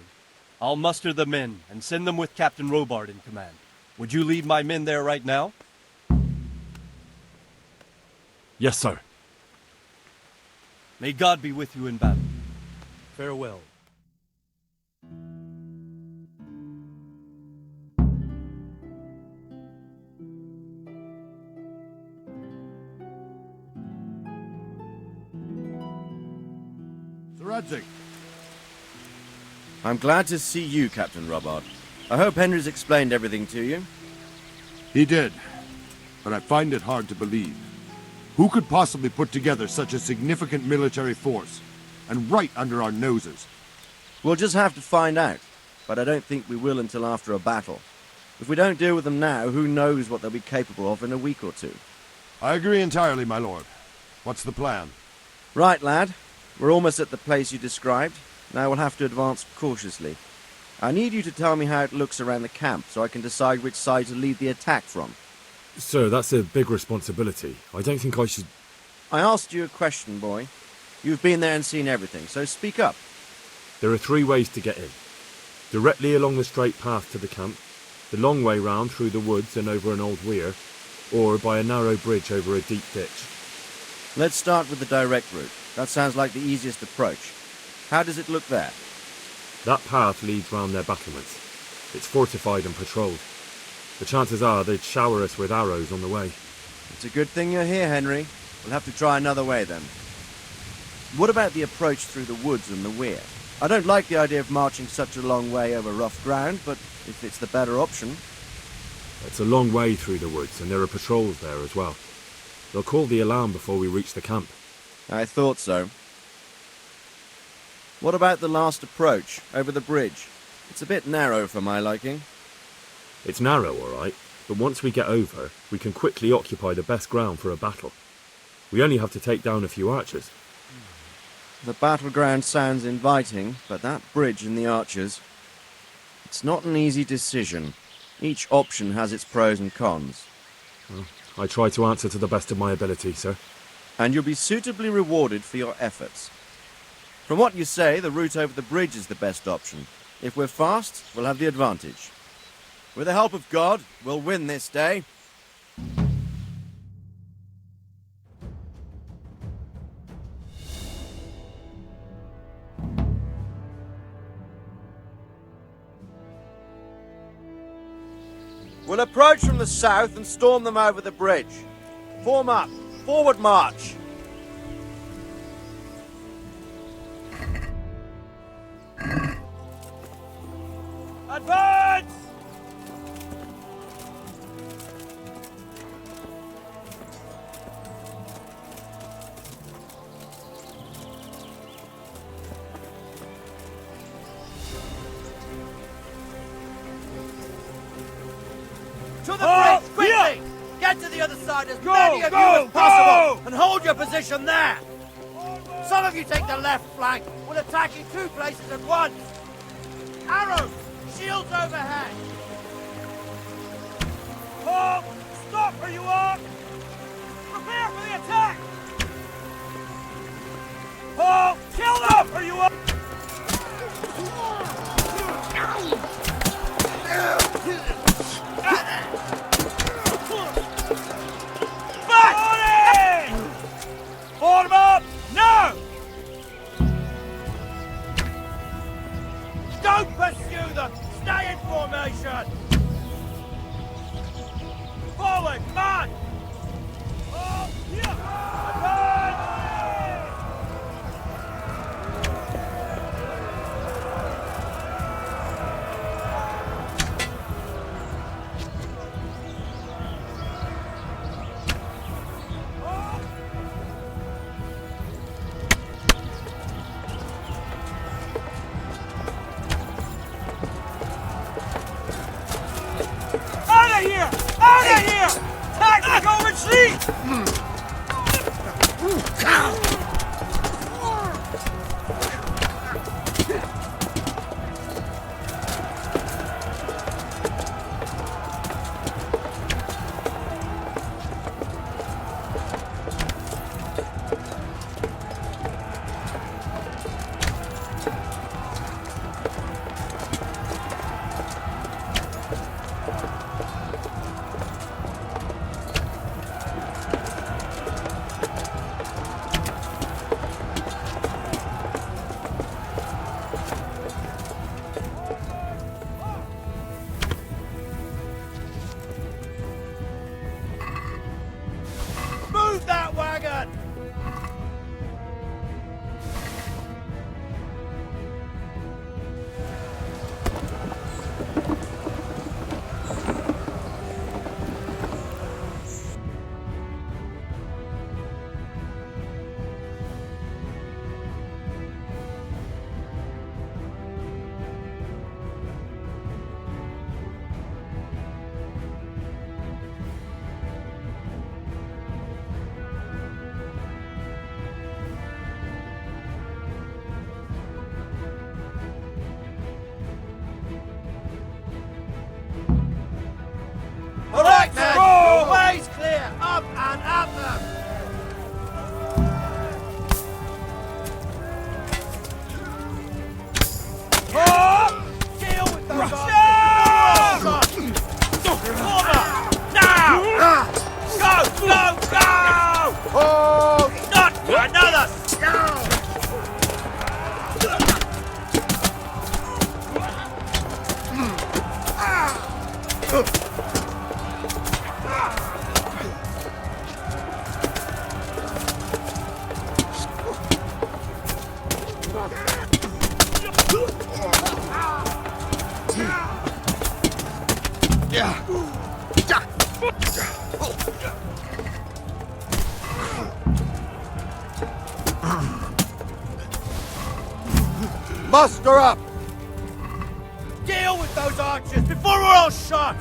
I'll muster the men and send them with Captain Robard in command. Would you lead my men there right now? Yes, sir. May God be with you in battle. Farewell. Sir Radzig. I'm glad to see you, Captain Robard. I hope Henry's explained everything to you. He did, but I find it hard to believe. Who could possibly put together such a significant military force, and right under our noses? We'll just have to find out, but I don't think we will until after a battle. If we don't deal with them now, who knows what they'll be capable of in a week or two. I agree entirely, my lord. What's the plan? Right, lad. We're almost at the place you described. Now we'll have to advance cautiously. I need you to tell me how it looks around the camp so I can decide which side to lead the attack from. Sir, that's a big responsibility. I don't think I should... I asked you a question, boy. You've been there and seen everything, so speak up. There are 3 ways to get in. Directly along the straight path to the camp, the long way round through the woods and over an old weir, or by a narrow bridge over a deep ditch. Let's start with the direct route. That sounds like the easiest approach. How does it look there? That path leads round their battlements. It's fortified and patrolled. The chances are they'd shower us with arrows on the way. It's a good thing you're here, Henry. We'll have to try another way then. What about the approach through the woods and the weir? I don't like the idea of marching such a long way over rough ground, but if it's the better option... It's a long way through the woods, and there are patrols there as well. They'll call the alarm before we reach the camp. I thought so. What about the last approach, over the bridge? It's a bit narrow for my liking. It's narrow, all right, but once we get over, we can quickly occupy the best ground for a battle. We only have to take down a few archers. The battleground sounds inviting, but that bridge and the archers... It's not an easy decision. Each option has its pros and cons. Well, I try to answer to the best of my ability, sir. And you'll be suitably rewarded for your efforts. From what you say, the route over the bridge is the best option. If we're fast, we'll have the advantage. With the help of God, we'll win this day. We'll approach from the south and storm them over the bridge. Form up. Forward march. Advance! To the bridge, quickly! Get to the other side, as many of you as possible, and hold your position there! Some of you take the left flank. We'll attack in 2 places at once. Arrows! Shields overhead! Halt! Stop where you are! Prepare for the attack! Halt! Kill them where you are! Back! Form up! No! Don't pursue them! Stay in formation! Forward, man! Oh, yeah! Out of here! Out of here! Tactical retreat! Move that wagon! All right, men! Your way's clear! Up and at them! Deal with those Now! Go! Not another! Muster up! Deal with those archers before we're all shot!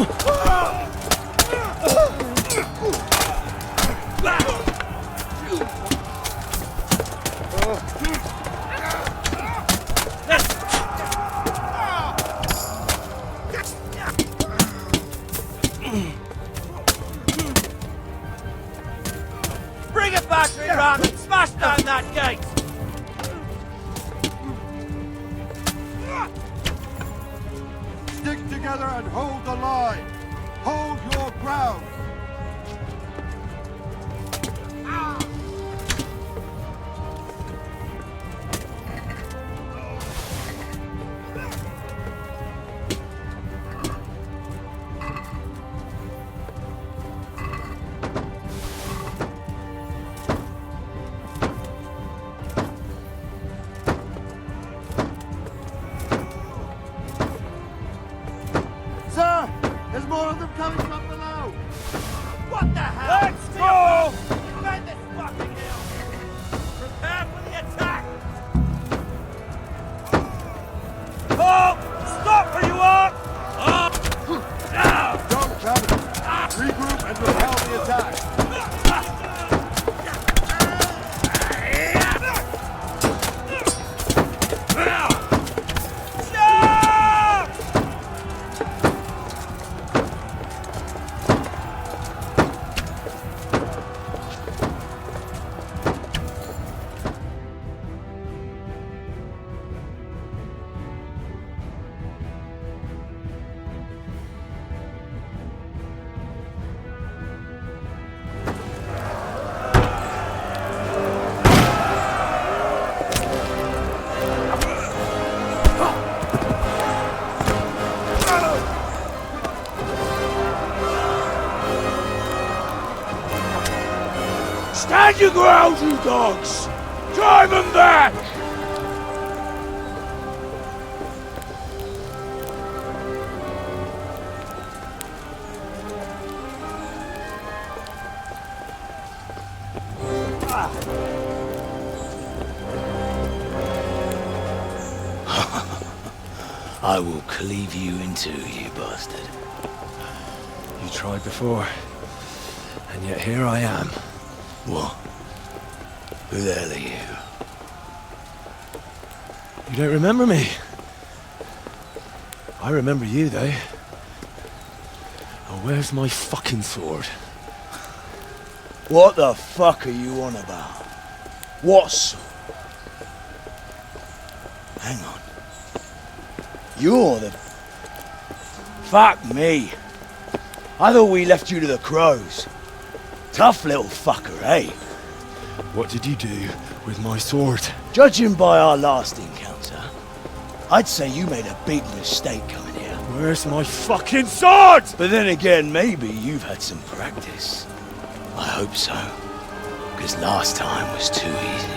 Bring a battery ram and smash down that gate! Stick together and hold the line. Hold your ground. Sir, there's more of them coming from below. What the hell? Let's go! Defend this fucking hill! Prepare for the attack! Oh! Stop where you are! Don't come. Regroup and repel the attack. Stand your ground, you dogs! Drive them back! I will cleave you in two, you bastard. You tried before, and yet here I am. What? Who the hell are you? You don't remember me? I remember you, though. Oh, where's my fucking sword? What the fuck are you on about? What sword? Hang on. You're the... Fuck me. I thought we left you to the crows. Tough little fucker, eh? What did you do with my sword? Judging by our last encounter, I'd say you made a big mistake coming here. Where's my fucking sword? But then again, maybe you've had some Practice. I hope so. Because last time was too easy.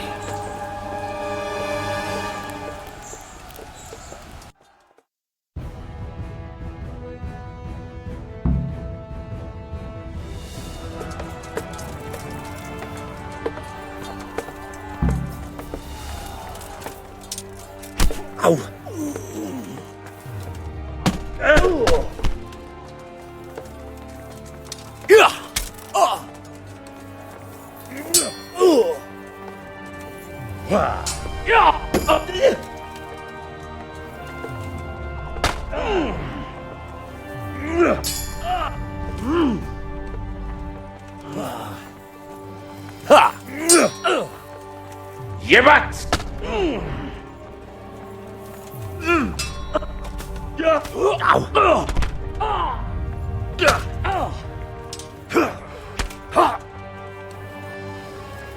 Ow! Yebat!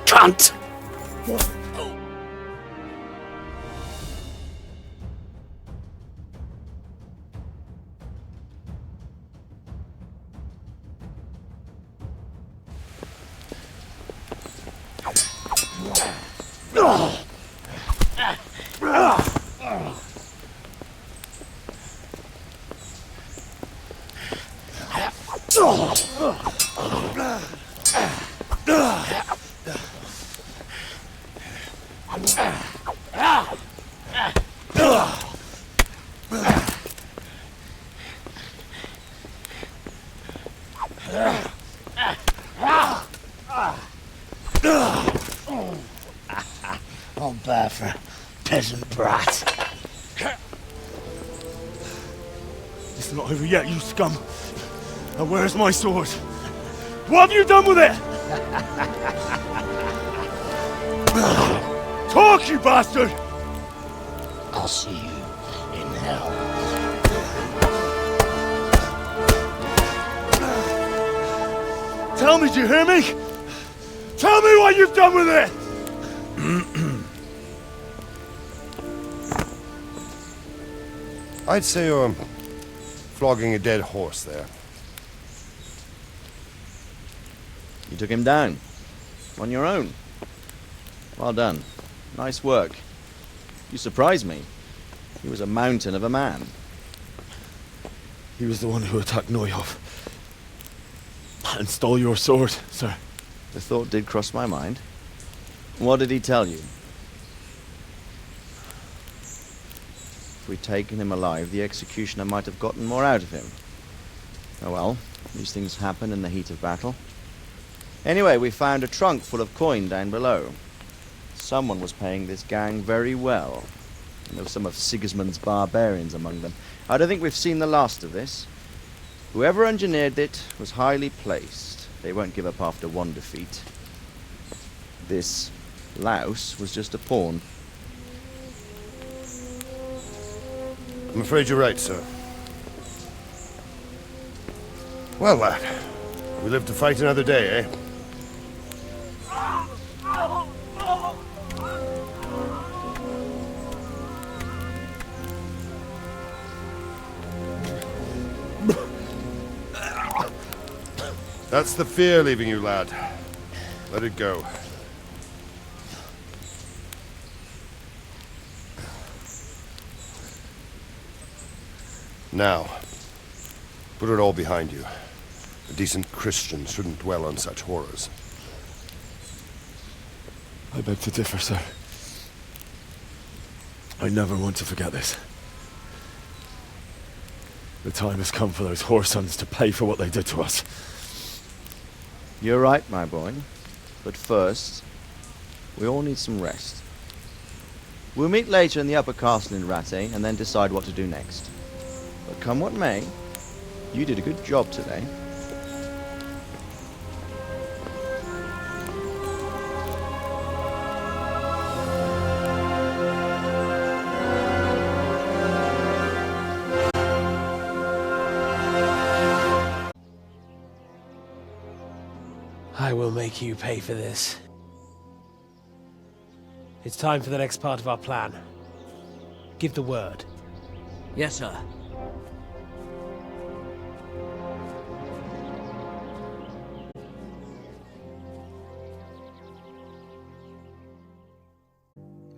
Cunt! Not bad for a peasant brat. It's not over yet, you scum. Now where's my sword? What have you done with it? Talk, you bastard! I'll see you in hell. Tell me, do you hear me? Tell me what you've done with it! I'd say you're flogging a dead horse there. You took him down. On your own. Well done. Nice work. You surprised me. He was a mountain of a man. He was the one who attacked Neuhof. And stole your sword, sir. The thought did cross my mind. What did he tell you? If we'd taken him alive, the executioner might have gotten more out of him. Oh well, these things happen in the heat of battle. Anyway, we found a trunk full of coin down below. Someone was paying this gang very well. And there were some of Sigismund's barbarians among them. I don't think we've seen the last of this. Whoever engineered it was highly placed. They won't give up after one defeat. This louse was just a pawn. I'm afraid you're right, sir. Well, lad, we live to fight another day, eh? That's the fear leaving you, lad. Let it go. Now, put it all behind you. A decent Christian shouldn't dwell on such horrors. I beg to differ, sir. I never want to forget this. The time has come for those whoresons to pay for what they did to us. You're right, my boy. But first, we all need some rest. We'll meet later in the upper castle in Radzig and then decide what to do next. But come what may, you did a good job today. I will make you pay for this. It's time for the next part of our plan. Give the word. Yes, sir.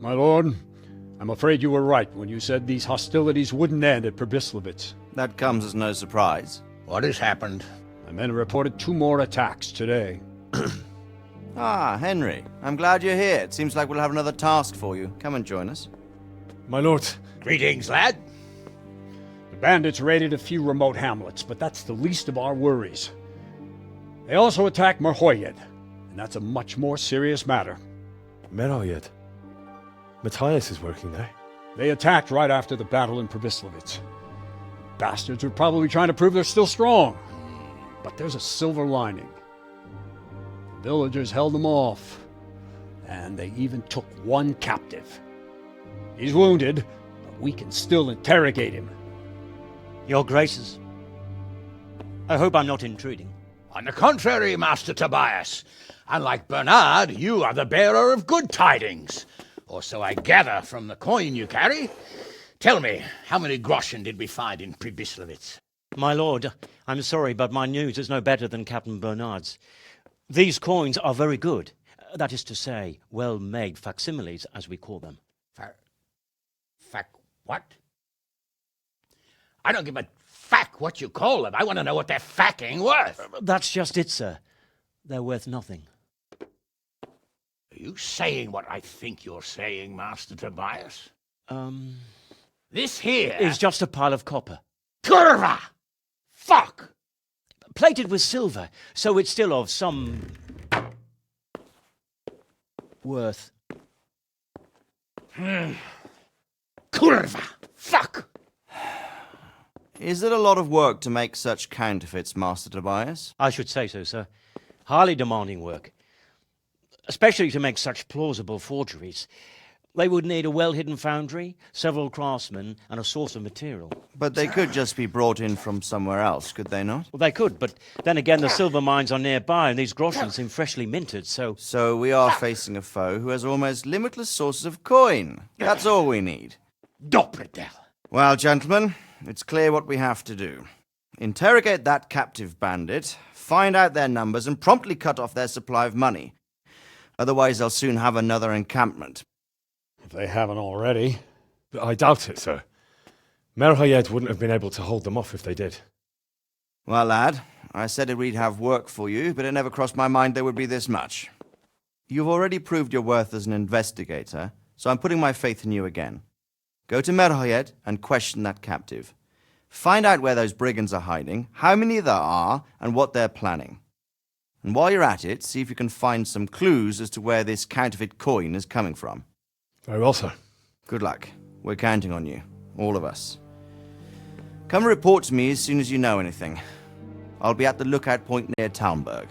My lord, I'm afraid you were right when you said these hostilities wouldn't end at Pribyslavitz. That comes as no surprise. What has happened? My men reported 2 more attacks today. Ah, Henry. I'm glad you're here. It seems like we'll have another task for you. Come and join us. My lord. Greetings, lad. The bandits raided a few remote hamlets, but that's the least of our worries. They also attacked Merhoyed, and that's a much more serious matter. Merhoyed? Matthias is working there. They attacked right after the battle in Pribyslavitz. Bastards were probably trying to prove they're still strong. But there's a silver lining. The villagers held them off, and they even took 1 captive. He's wounded, but we can still interrogate him. Your Graces, I hope I'm not intruding. On the contrary, Master Tobias. Unlike Bernard, you are the bearer of good tidings. Or so I gather from the coin you carry. Tell me, how many groschen did we find in Pribyslavitz? My lord, I'm sorry, but my news is no better than Captain Bernard's. These coins are very good. That is to say, well-made facsimiles, as we call them. What? I don't give a fuck what you call them. I want to know what they're fucking worth. That's just it, sir. They're worth nothing. Are you saying what I think you're saying, Master Tobias? This here is just a pile of copper. Kurva! Fuck! plated with silver, so it's still of some worth. Kurva! Fuck! Is it a lot of work to make such counterfeits, Master Tobias? I should say so, sir. Highly demanding work. Especially to make such plausible forgeries. They would need a well-hidden foundry, several craftsmen, and a source of material. But they could just be brought in from somewhere else, could they not? Well, they could, but then again, the silver mines are nearby, and these groschen seem freshly minted, so... So we are facing a foe who has almost limitless sources of coin. That's all we need. Dopredel. Well, gentlemen, it's clear what we have to do. Interrogate that captive bandit, find out their numbers, and promptly cut off their supply of money. Otherwise, they'll soon have another encampment. If they haven't already. But I doubt it, sir. Merhoyed wouldn't have been able to hold them off if they did. Well, lad, I said we'd have work for you, but it never crossed my mind there would be this much. You've already proved your worth as an investigator, so I'm putting my faith in you again. Go to Merhoyed and question that captive. Find out where those brigands are hiding, how many there are, and what they're planning. And while you're at it, see if you can find some clues as to where this counterfeit coin is coming from. Very well, sir. Good luck. We're counting on you. All of us. Come report to me as soon as you know anything. I'll be at the lookout point near Talmberg.